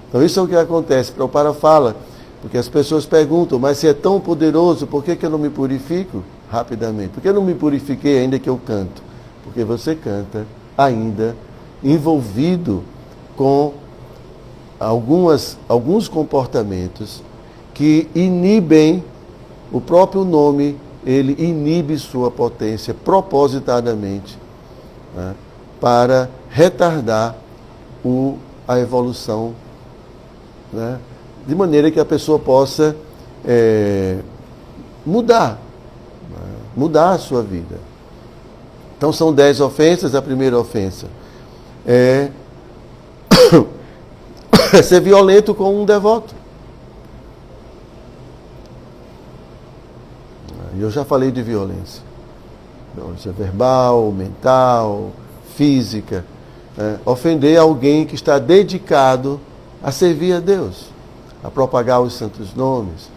Então isso é o que acontece. Prabhupada fala Porque as pessoas perguntam, mas se é tão poderoso, por que eu não me purifico rapidamente? Por que eu não me purifiquei ainda que eu canto? Porque você canta ainda envolvido com alguns comportamentos que inibem o próprio nome, ele inibe sua potência propositadamente, né, para retardar a evolução, né, de maneira que a pessoa possa mudar a sua vida. Então são 10 ofensas. A primeira ofensa é ser violento com um devoto. Eu já falei de violência. Violência verbal, mental, física. Ofender alguém que está dedicado a servir a Deus, a propagar os santos nomes.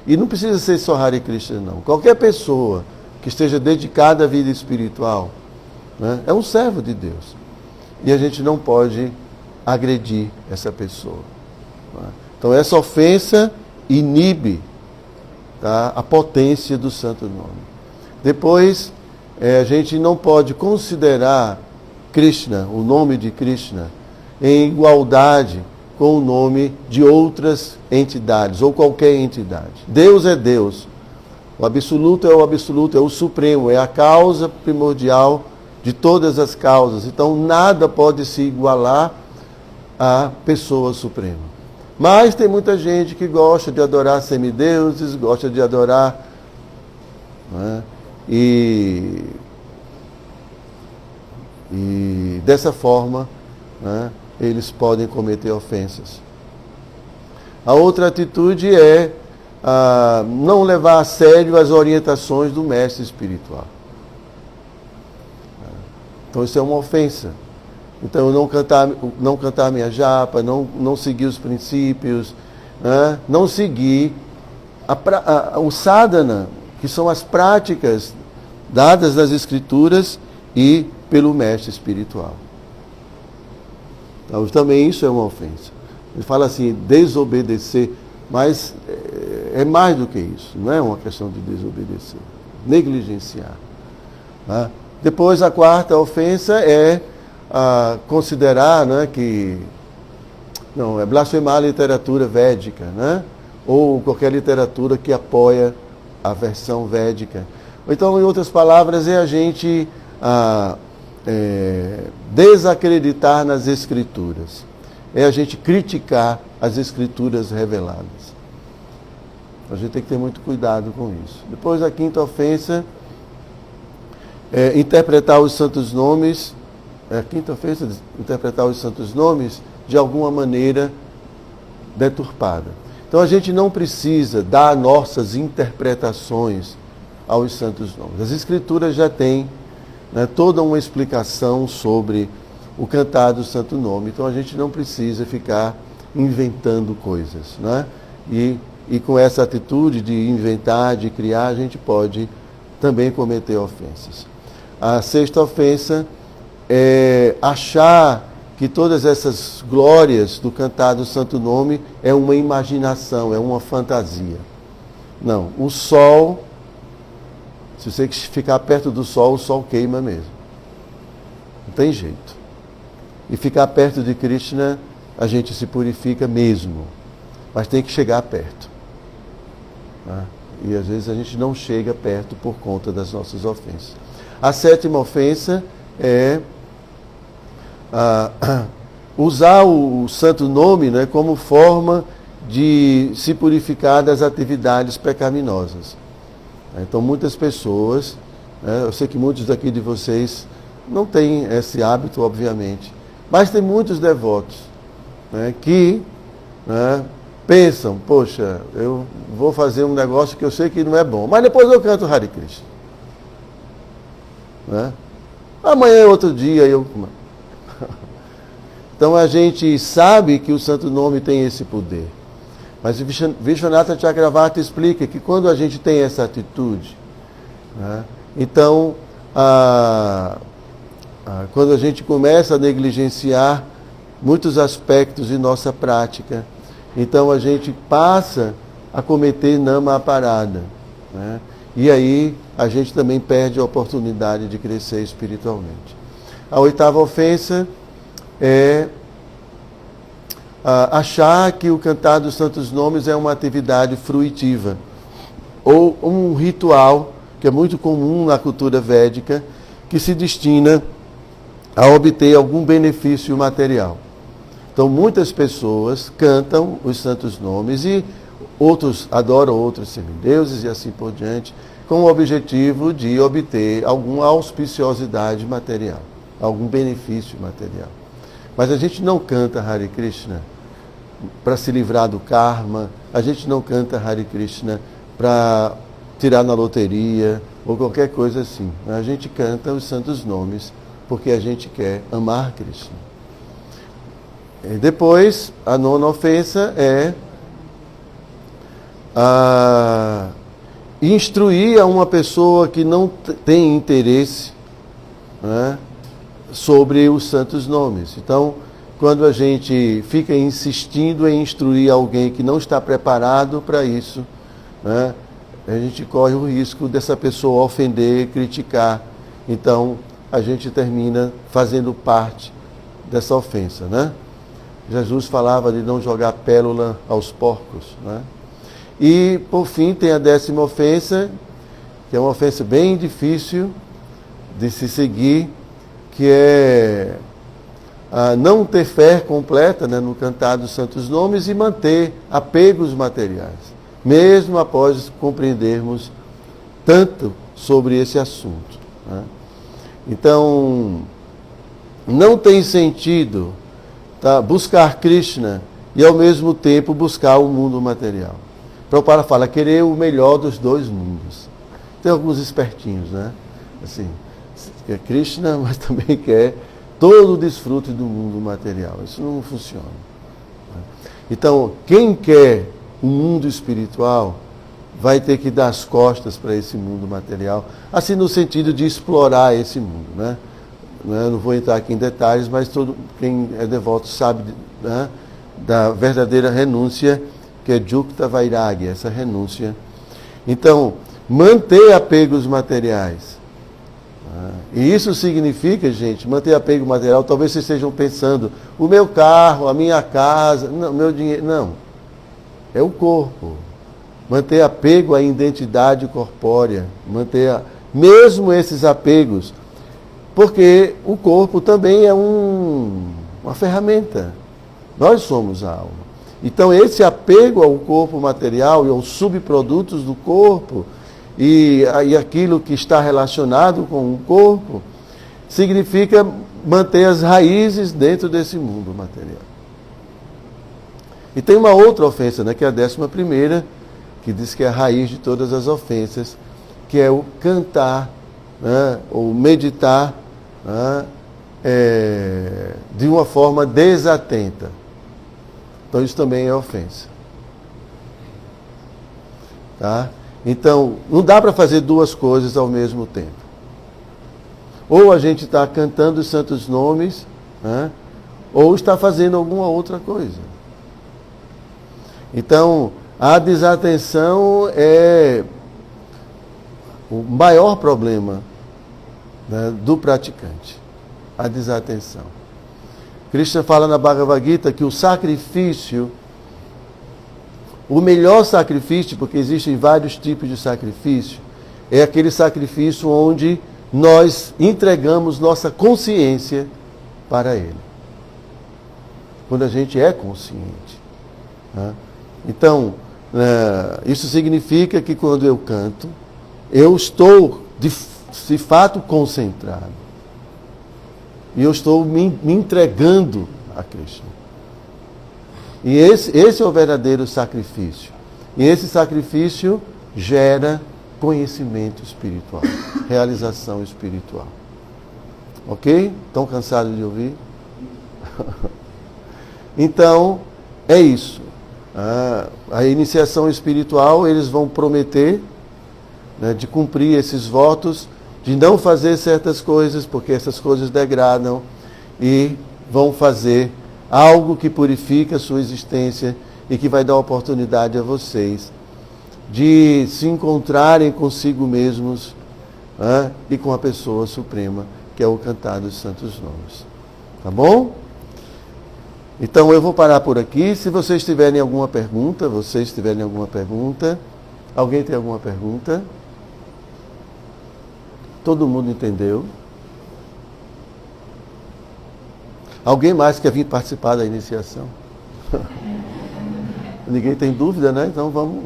E não precisa ser só Hare Krishna, não. Qualquer pessoa que esteja dedicada à vida espiritual, né, é um servo de Deus. E a gente não pode agredir essa pessoa. Né? Então essa ofensa inibe, tá, a potência do santo nome. Depois, a gente não pode considerar Krishna, o nome de Krishna, em igualdade com o nome de outras entidades, ou qualquer entidade. Deus é Deus. O absoluto, é o supremo, é a causa primordial de todas as causas. Então, nada pode se igualar à pessoa suprema. Mas tem muita gente que gosta de adorar semideuses, gosta de adorar, né, e dessa forma, né, eles podem cometer ofensas. A outra atitude é não levar a sério as orientações do mestre espiritual. Então isso é uma ofensa. Então não cantar minha japa, não seguir os princípios, né? Não seguir o sadhana, que são as práticas dadas nas escrituras e pelo mestre espiritual. Então, também isso é uma ofensa. Ele fala assim, desobedecer, mas é mais do que isso, não é uma questão de desobedecer, negligenciar. Tá? Depois, a quarta ofensa é considerar, né, que é blasfemar a literatura védica, né? Ou qualquer literatura que apoia a versão védica. Ou então, em outras palavras, é a gente desacreditar nas escrituras. É a gente criticar as escrituras reveladas. A gente tem que ter muito cuidado com isso. Depois, a quinta ofensa é interpretar os santos nomes. A quinta ofensa é interpretar os santos nomes de alguma maneira deturpada. Então, a gente não precisa dar nossas interpretações aos santos nomes. As escrituras já têm, né, toda uma explicação sobre o cantar do santo nome. Então a gente não precisa ficar inventando coisas, né? E com essa atitude de inventar, de criar, a gente pode também cometer ofensas. A sexta ofensa é achar que todas essas glórias do cantar do santo nome é uma imaginação, é uma fantasia. Não, o sol, se você ficar perto do sol, o sol queima mesmo. Não tem jeito. E ficar perto de Krishna, a gente se purifica mesmo. Mas tem que chegar perto. Tá? E às vezes a gente não chega perto por conta das nossas ofensas. A sétima ofensa é usar o santo nome, né, como forma de se purificar das atividades pecaminosas. Então muitas pessoas, né, eu sei que muitos daqui de vocês não têm esse hábito, obviamente, mas tem muitos devotos, né, que, né, pensam, poxa, eu vou fazer um negócio que eu sei que não é bom, mas depois eu canto Hare Krishna. Né? Amanhã é outro dia. Então a gente sabe que o santo nome tem esse poder. Mas Vishwanatha Chakravarti explica que quando a gente tem essa atitude, né, então quando a gente começa a negligenciar muitos aspectos de nossa prática, então a gente passa a cometer nama parada, né? E aí a gente também perde a oportunidade de crescer espiritualmente. A 8ª ofensa é achar que o cantar dos santos nomes é uma atividade fruitiva ou um ritual que é muito comum na cultura védica, que se destina a obter algum benefício material. Então muitas pessoas cantam os santos nomes e outros adoram outros semideuses e assim por diante, com o objetivo de obter alguma auspiciosidade material, algum benefício material. Mas a gente não canta Hare Krishna para se livrar do karma, a gente não canta Hare Krishna para tirar na loteria ou qualquer coisa assim. A gente canta os santos nomes porque a gente quer amar Krishna. E depois, a 9ª ofensa é instruir a uma pessoa que não tem interesse, né, sobre os santos nomes. Então, quando a gente fica insistindo em instruir alguém que não está preparado para isso, né, a gente corre o risco dessa pessoa ofender, criticar. Então, a gente termina fazendo parte dessa ofensa, né? Jesus falava de não jogar pérola aos porcos, né? E, por fim, tem a 10ª ofensa, que é uma ofensa bem difícil de se seguir, que é não ter fé completa, né, no cantar dos santos nomes e manter apegos materiais, mesmo após compreendermos tanto sobre esse assunto, né? Então, não tem sentido, tá, buscar Krishna e ao mesmo tempo buscar o mundo material. Prabhupada fala, querer o melhor dos dois mundos. Tem alguns espertinhos, né? Assim, quer Krishna, mas também quer todo o desfrute do mundo material. Isso não funciona. Então, quem quer o mundo espiritual vai ter que dar as costas para esse mundo material, assim no sentido de explorar esse mundo, né? Não vou entrar aqui em detalhes, mas quem é devoto sabe, né, da verdadeira renúncia, que é Jukta Vairagya, essa renúncia. Então, manter apegos materiais. E isso significa, gente, manter apego material, talvez vocês estejam pensando, o meu carro, a minha casa, não, meu dinheiro, não. É o corpo. Manter apego à identidade corpórea, mesmo esses apegos, porque o corpo também é uma ferramenta. Nós somos a alma. Então esse apego ao corpo material e aos subprodutos do corpo e aquilo que está relacionado com o corpo, significa manter as raízes dentro desse mundo material. E tem uma outra ofensa, né, que é a 11ª, que diz que é a raiz de todas as ofensas, que é o cantar, né, ou meditar, né, de uma forma desatenta. Então isso também é ofensa. Tá? Então, não dá para fazer duas coisas ao mesmo tempo. Ou a gente está cantando os santos nomes, né, ou está fazendo alguma outra coisa. Então, a desatenção é o maior problema, né, do praticante. A desatenção. Krishna fala na Bhagavad Gita que o sacrifício, o melhor sacrifício, porque existem vários tipos de sacrifício, é aquele sacrifício onde nós entregamos nossa consciência para Ele. Quando a gente é consciente, né? Então, isso significa que quando eu canto, eu estou de fato concentrado. E eu estou me entregando a Krishna. E esse é o verdadeiro sacrifício. E esse sacrifício gera conhecimento espiritual, realização espiritual. Ok? Estão cansados de ouvir? Então, é isso. A iniciação espiritual, eles vão prometer, né, de cumprir esses votos, de não fazer certas coisas, porque essas coisas degradam, e vão fazer algo que purifica a sua existência e que vai dar oportunidade a vocês de se encontrarem consigo mesmos e com a pessoa suprema, que é o cantar dos santos nomes. Tá bom? Então eu vou parar por aqui. Se vocês tiverem alguma pergunta, alguém tem alguma pergunta? Todo mundo entendeu? Alguém mais quer vir participar da iniciação? Ninguém tem dúvida, né? Então vamos.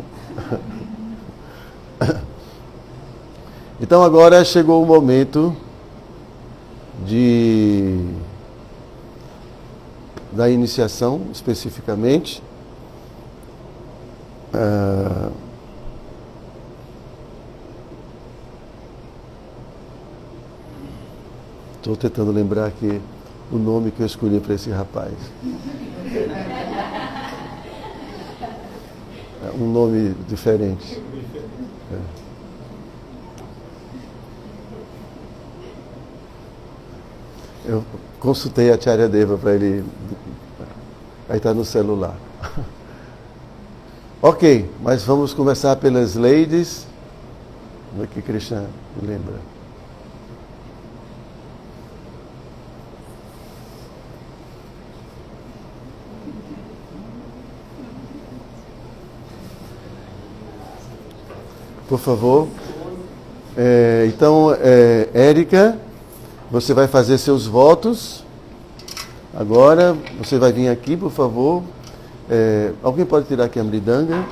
Então agora chegou o momento da iniciação, especificamente. Estou tentando lembrar aqui o nome que eu escolhi para esse rapaz. Um nome diferente. Eu consultei a Acharya Deva para ele. Aí está no celular. Ok, mas vamos começar pelas ladies. O que Krishna lembra? Por favor. Então, Érica, você vai fazer seus votos. Agora, você vai vir aqui, por favor. Alguém pode tirar aqui a mridanga?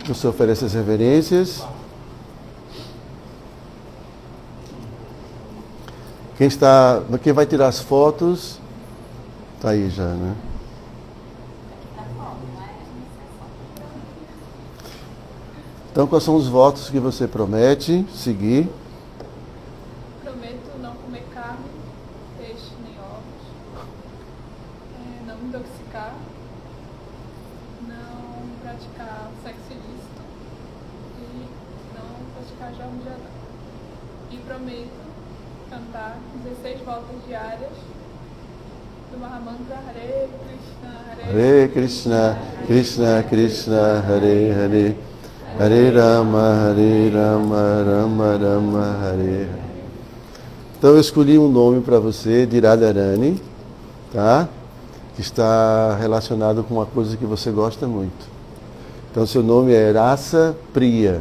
Você oferece as reverências. Quem vai tirar as fotos? Está aí já, né? Então, quais são os votos que você promete seguir? Prometo não comer carne, peixe nem ovos, não me intoxicar, não praticar sexo ilícito e não praticar jogos de azar. E prometo cantar 16 voltas diárias do Mahamantra Hare Krishna, Hare Krishna, Krishna Krishna, Hare Hare, Hare Rama, Rama Rama, Hare Hare. Então eu escolhi um nome para você de Radharani, tá? Que está relacionado com uma coisa que você gosta muito. Então seu nome é Rasa Priya.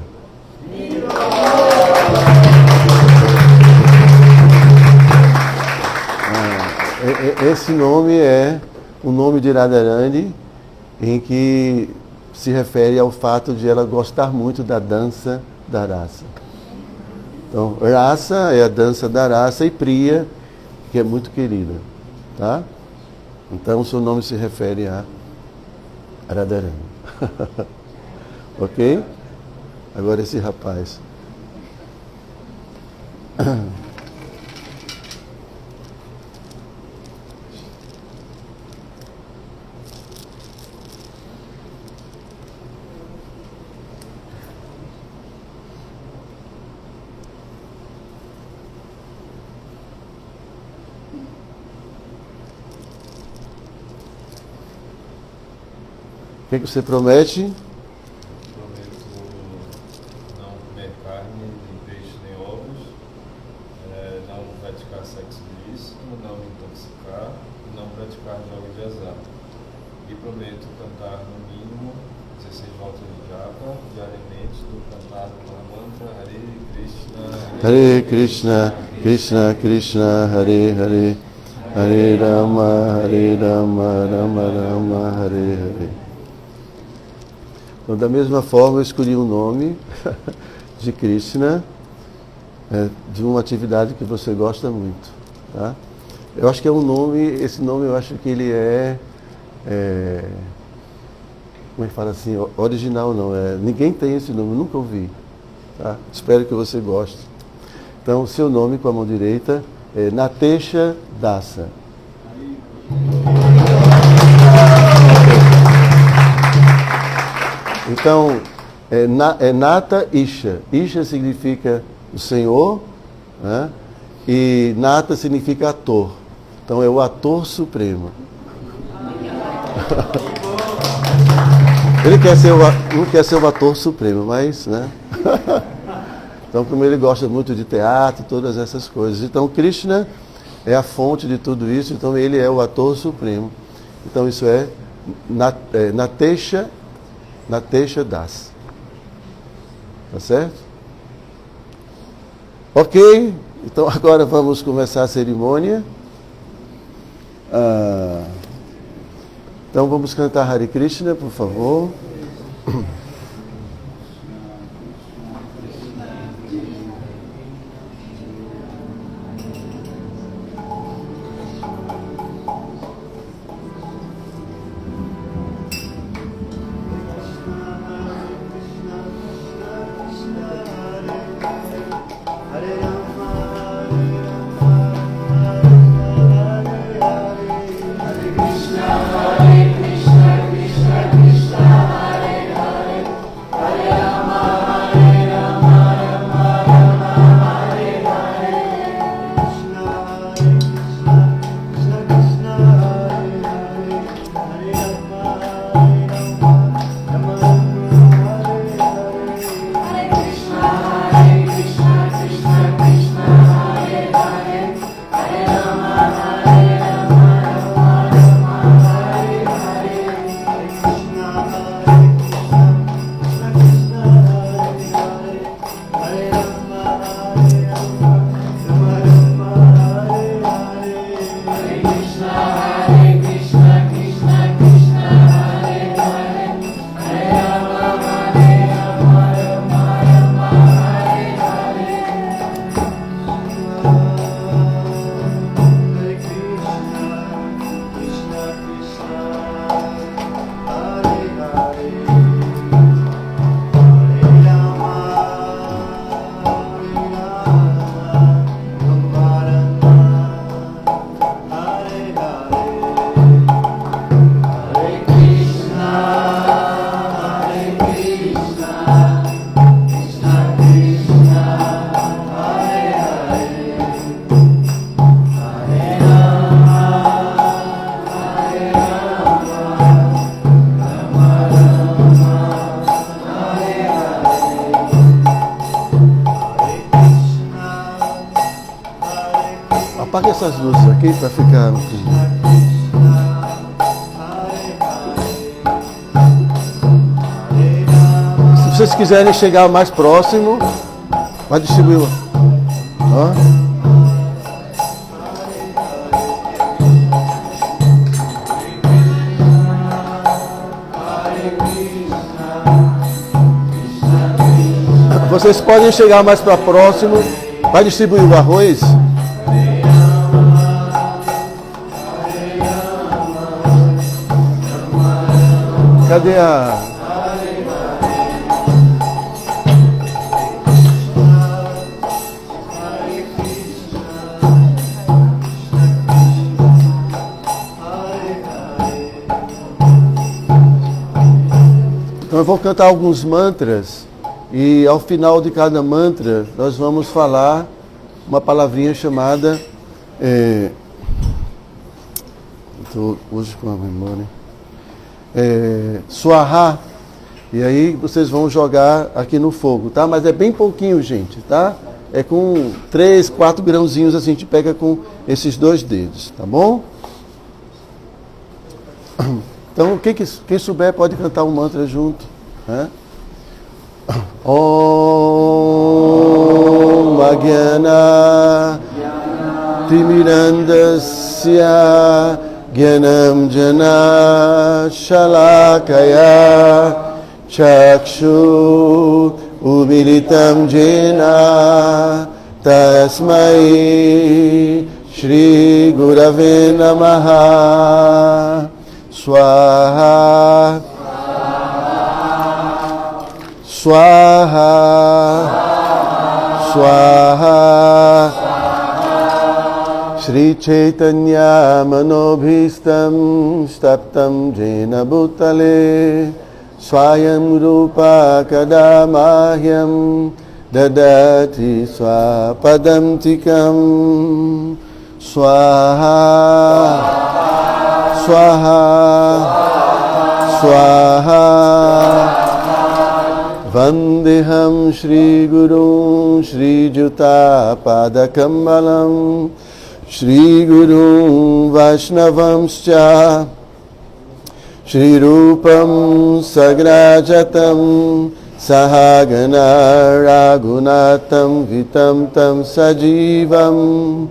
Esse nome é o nome de Radharani, em que se refere ao fato de ela gostar muito da dança da rasa. Então, Rasa é a dança da rasa e Priya, que é muito querida. Tá? Então, o seu nome se refere a Radharani. Ok? Agora esse rapaz. O que você promete? Prometo não comer carne, nem peixe, nem ovos, não praticar sexo ilícito, não me intoxicar, não praticar jogos de azar. E prometo cantar no mínimo 16 voltas de japa diariamente do cantar do Mahamantra Hare Krishna, Hare Krishna, Krishna Krishna, Hare Hare, Hare Rama, Rama Rama, Hare Hare. Então, da mesma forma, eu escolhi um nome de Krishna, de uma atividade que você gosta muito. Tá? Eu acho que é um nome, esse nome eu acho que ele como é que fala assim, original não, ninguém tem esse nome, nunca ouvi. Tá? Espero que você goste. Então, o seu nome com a mão direita é Natesha Dasa. Então, Nata Isha. Isha significa o Senhor, né? E Nata significa ator. Então é o ator supremo. Ele não quer ser o ator supremo, mas, né? Então, como ele gosta muito de teatro, todas essas coisas. Então, Krishna é a fonte de tudo isso, então ele é o ator supremo. Então, isso é Natesha Das. Tá certo? Ok, então agora vamos começar a cerimônia. Então vamos cantar Hare Krishna, por favor. Apaga essas luzes aqui para ficar no clima. Se vocês quiserem chegar mais próximo, vai distribuir. Ó. Vocês podem chegar mais para próximo. Vai distribuir o arroz. Cadê a... Então eu vou cantar alguns mantras e ao final de cada mantra nós vamos falar uma palavrinha chamada... Estou hoje com a memória... Swaha, e aí vocês vão jogar aqui no fogo, tá? Mas é bem pouquinho, gente, tá? É com 3, 4 grãozinhos assim, a gente pega com esses 2 dedos, tá bom? Então, quem souber pode cantar um mantra junto, né? Om Agyana Timirandasya Gyanam Jana Shalakaya Chakshu Umilitam Jena Tasmai Shri Gurave Namaha Swaha Swaha Swaha Shri Chaitanya Manobhistam Staptam Jena Bhutale Swayam Rupa Kadamahyam Dadati swapadam tikam. Swaha, swaha, swaha. Vandeham Shri Guru Shri Juta Padakamalam Shri Guru Vaishnavamscha Shri Rupam Sagrajatam Sahagana Raghunatam Vitam Tam Sajivam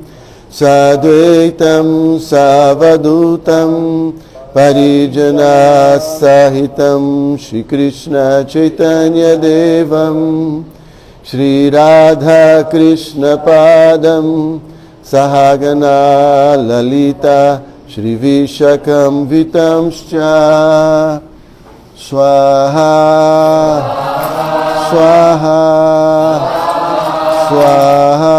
Sadvaitam Savadutam Parijana Sahitam Shri Krishna Chaitanya Devam Shri Radha Krishna Padam Sahagana Lalita Shri Vishakam Vitamscha Swaha Swaha Swaha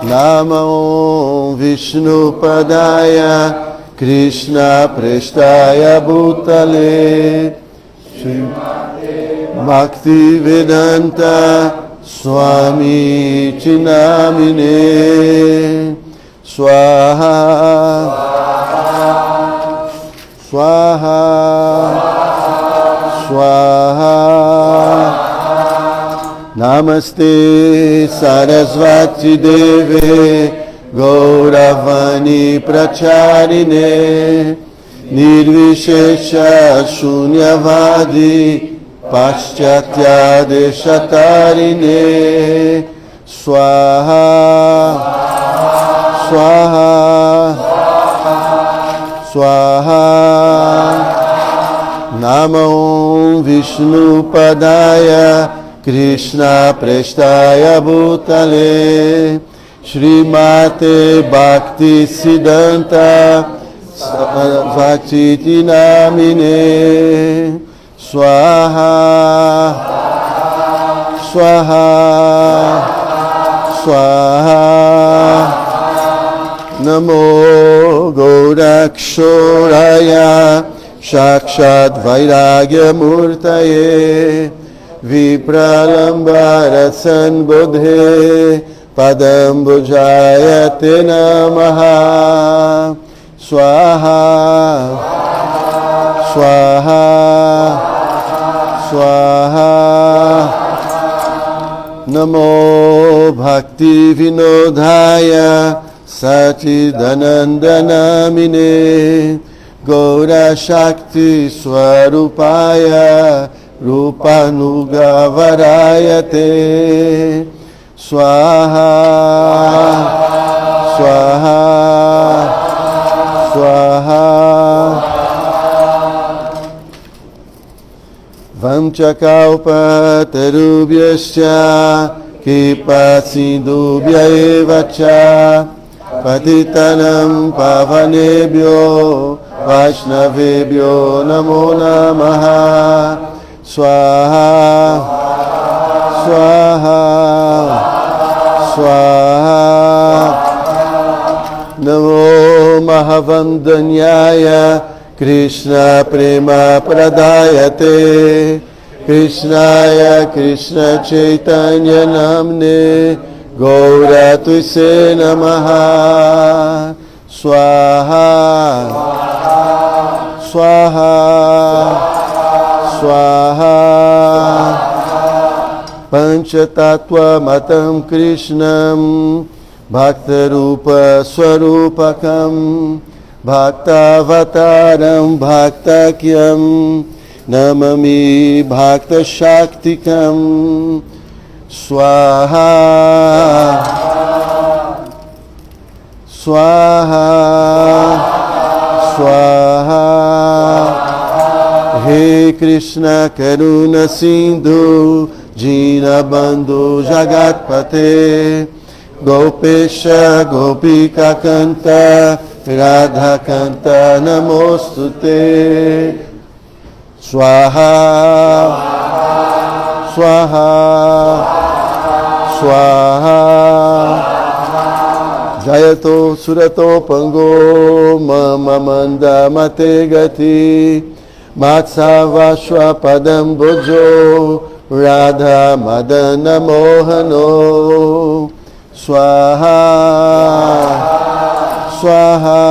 Namo Vishnu Padaya Krishna Prestaya Bhutale Shri Bhakti Vedanta Swami Chinamine Swaha Swaha Swaha Namaste Sarasvati Deve Gauravani Pracharine Nirvishesha Shunyavadi Paschatya Deshatarine Swaha Swaha Swaha Namo Vishnu Padaya Krishna Prestaya Bhutale Shrimate Bhakti Siddhanta Sarasvati Namine Swaha Swaha Swaha Namo Gaurakshoraya Shakshad Vairagya Murtaye Vipralambara Sanbodhe Padam Bhujayate Namaha Swaha Swaha Swaha Namo Bhakti Vinodhaya Sachidanandanamine Gaura Shakti Swarupaya Rupanugavarayate Swaha Swaha Swaha Vamchakalpatarubhyascha Kipasindubhya evacha Patitanam pavanebhyo Vaishnavebhyo namo namaha Swaha Swaha Swaha Namo Mahavandanyaya Krishna Prema Pradayate Krishnaya Krishna Chaitanya Namne Gaura Tuise Namaha Swaha Swaha Swaha Panchatattva Matam Krishnam Bhaktarupa Swarupakam Bhaktavataram Bhaktakyam Namami Bhakta Shaktikam Swaha Swaha Swaha He Krishna Karuna Sindhu Dinabandhu Jagatpate Gopesha Gopika Kanta Radha Kanta Namostute Swaha Swaha Swaha Jayato Surato Pango Mama Manda Mate Gati Matsava Padam Bojo Radha Madana Mohano Swaha Swaha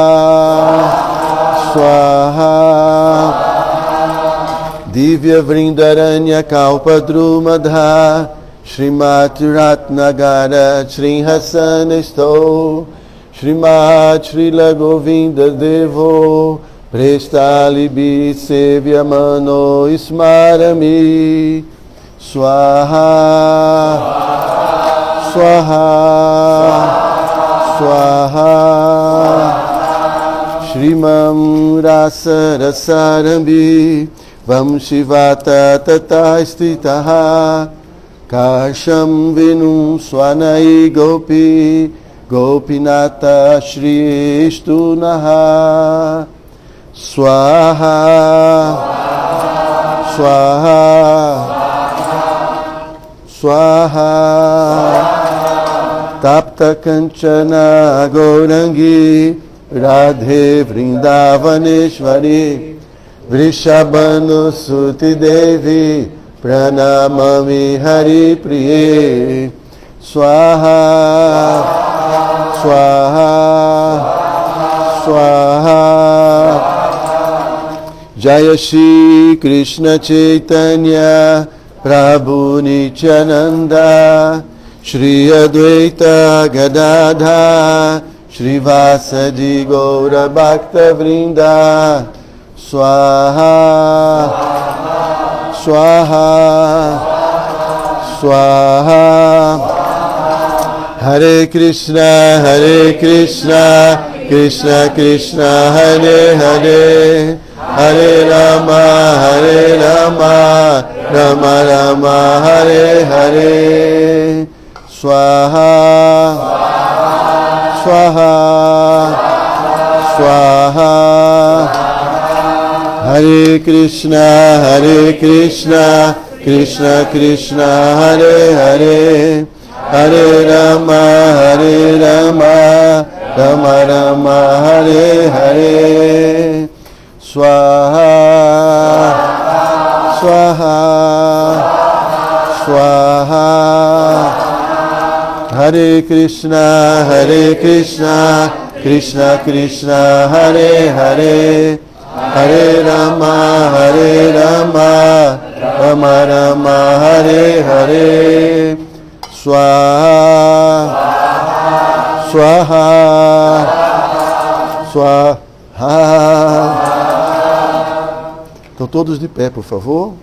Swaha Divya Vrindaranya Kalpadrumadha Srimati Ratnagara Srinhasanisto Srimati Srila Govinda Devo Prestalibi Sevya Mano Ismarami Swaha Swaha Swaha Shrimam Rasa Rasarambi Vamshivata Tata Stitaha Kasham Vinum Swanai Gopi Gopinata Shri Ishtunaha Swaha Swaha Swaha Tapta Kanchana Gaurangi Radhe Vrindavaneshwari Vrishabhanu Suti Devi Pranamami Hari Priye Swaha Swaha Swaha Jaya Shri Krishna Chaitanya Prabhu Nityananda Shri Advaita Gadadha Shri Vasadi Gaura Bhakta Vrinda Swaha Swaha Swaha Hare Krishna Krishna Krishna Hare Hare Hare Rama Rama Rama Hare Hare Swaha Swaha Swaha Hare Krishna Krishna Krishna Hare Hare Hare Rama Rama Rama Hare Hare Swaha Swaha Swaha Hare Krishna Krishna Krishna Hare Hare Hare Rama Rama Rama Hare Hare Swaha Swaha Swaha. Então todos de pé, por favor.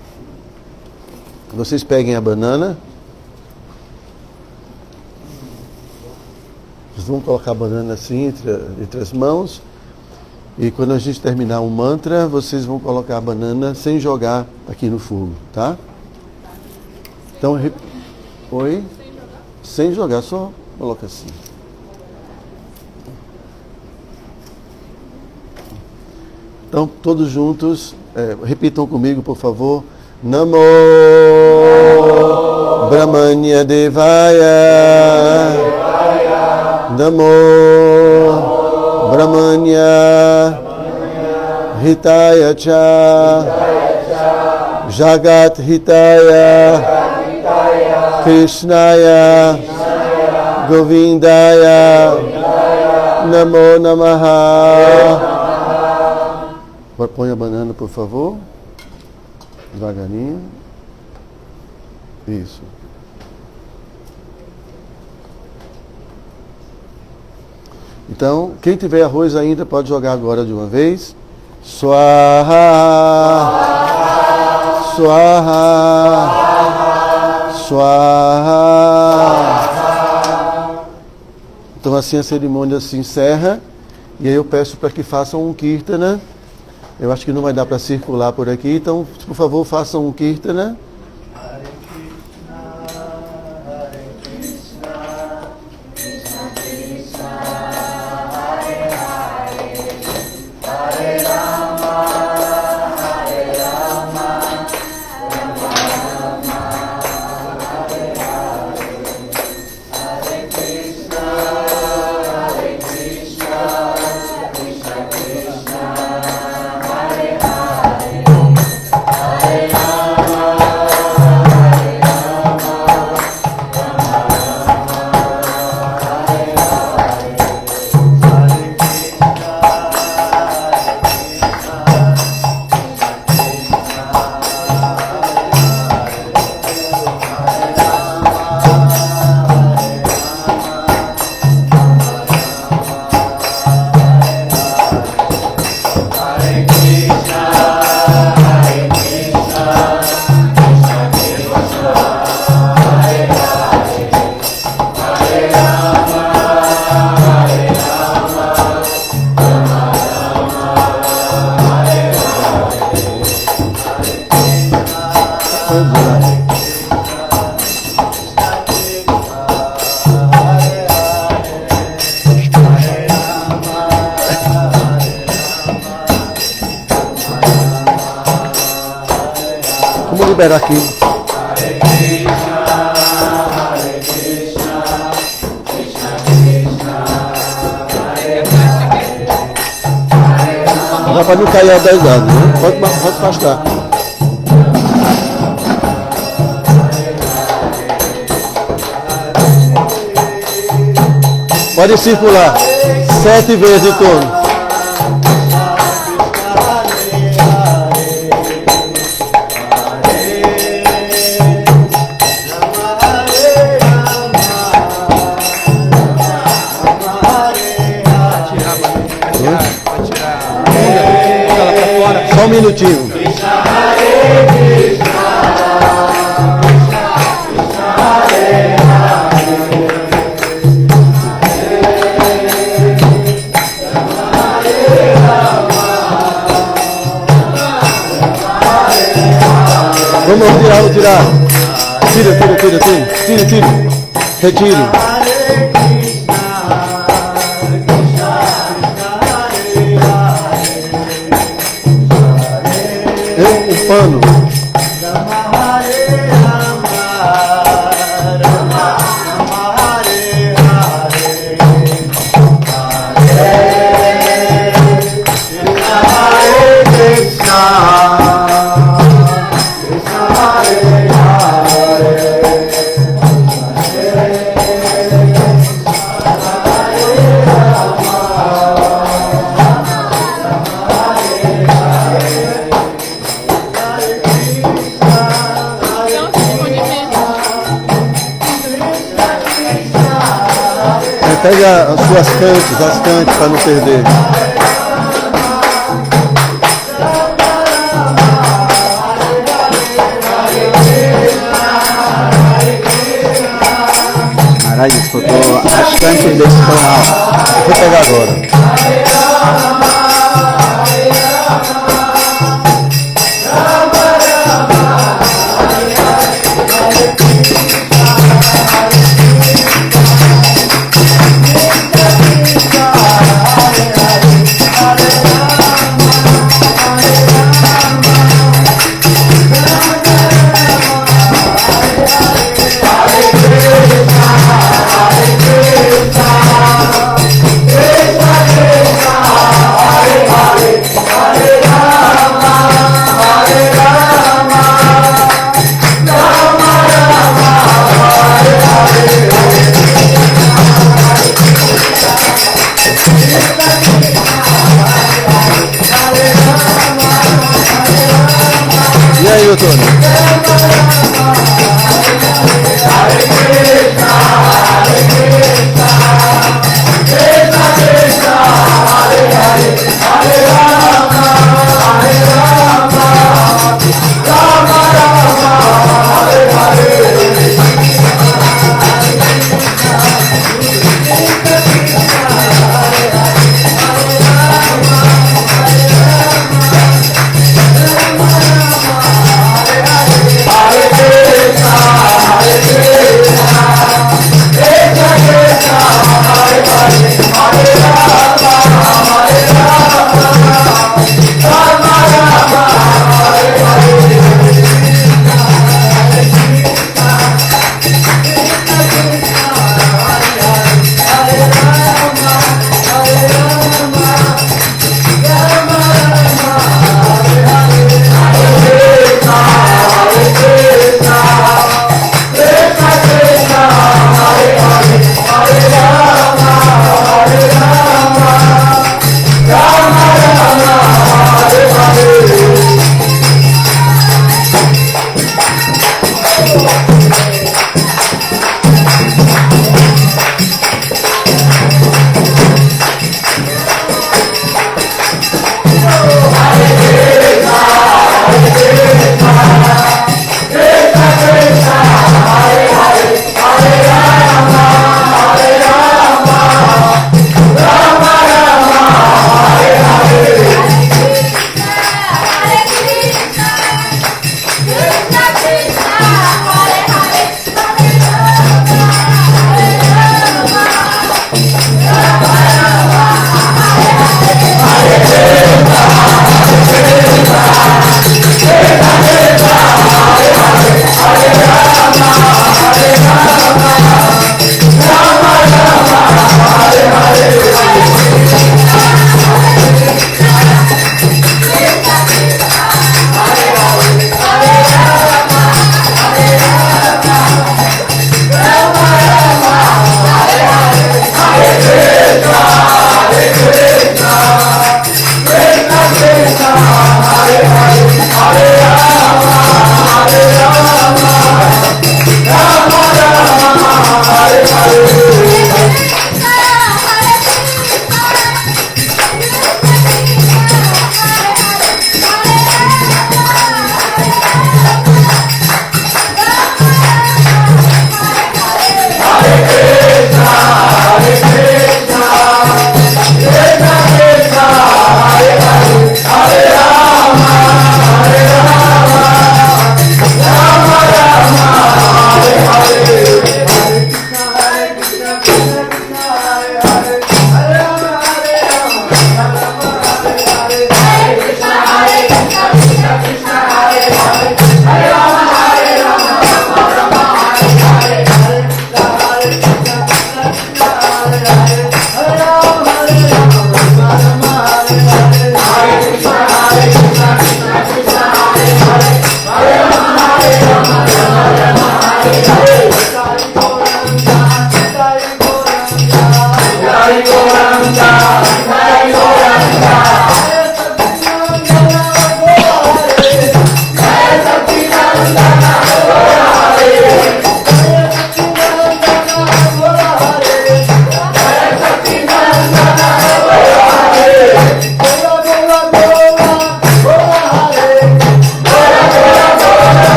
Vocês peguem a banana. Vocês vão colocar a banana assim entre as mãos. E quando a gente terminar um mantra, vocês vão colocar a banana sem jogar aqui no fogo, tá? Então, oi? Sem jogar, só coloca assim. Então, todos juntos, repitam comigo, por favor. Namo Brahmanya Devaya Namo Brahmanya Hitaya Cha Jagat Hitaya Krishnaya Govindaya Namo Namaha. Põe a banana, por favor. Devagarinho. Isso. Então, quem tiver arroz ainda pode jogar agora de uma vez. Swaha, Swaha, Swaha. Então assim a cerimônia se encerra. E aí eu peço para que façam um kirtana. Eu acho que não vai dar para circular por aqui, então, por favor, façam um kirtana. liberar aqui. Já para não cair a 10 anos, né? Pode afastar. Pode circular 7 vezes em torno. Só um minutinho. Vamos tirar. Tira. Retire. O pano. Pega as suas cantes, para não perder. Caralho, faltou as cantes desse canal. Vou pegar agora. E aí, doutor?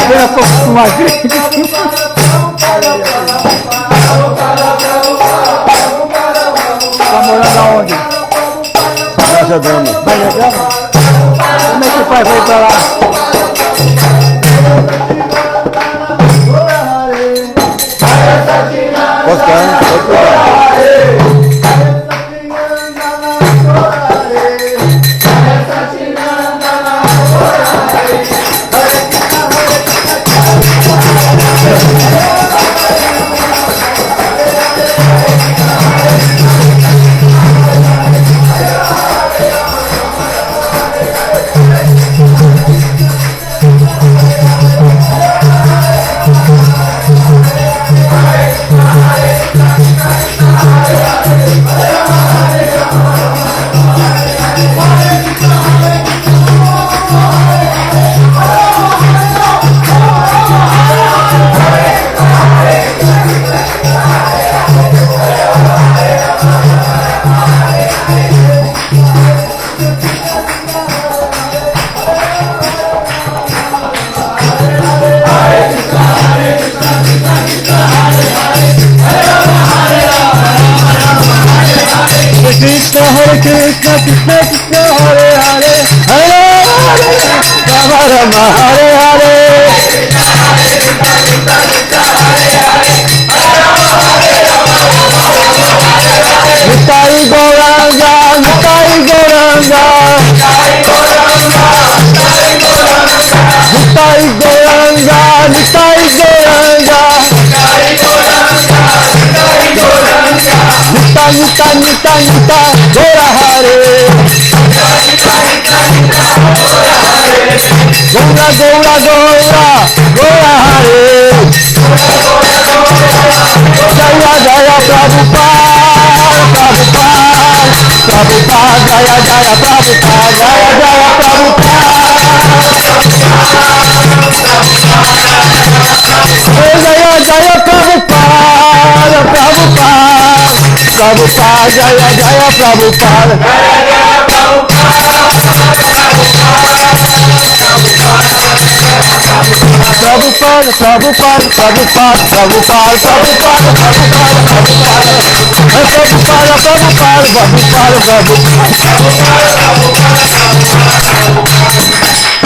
Vira pouco mais grande. Tá morando aonde? Raja Dama. Vai legal? Como é que faz pra ir pra lá? Posso ficar? Pode ficar. Krishna Hare Krishna Krishna Krishna Hare Hare Hare Rama Rama Hare Hare Nitai Gauranga Nitai Gauranga Nitai Gauranga Nitai Gauranga Nita Nita Gora Hare Gora Gora Gora Gora Hare Jaya Jaya Prabhupada Prabhupada Jaya Jaya Prabhupada Jaya Jaya Prabhupada Jaya Jaya Prabhupada Prabhupada Jaya Jaya Prabhupada Prabhupada Prabhupada Prabhupada Prabhupada Prabhupada Prabhupada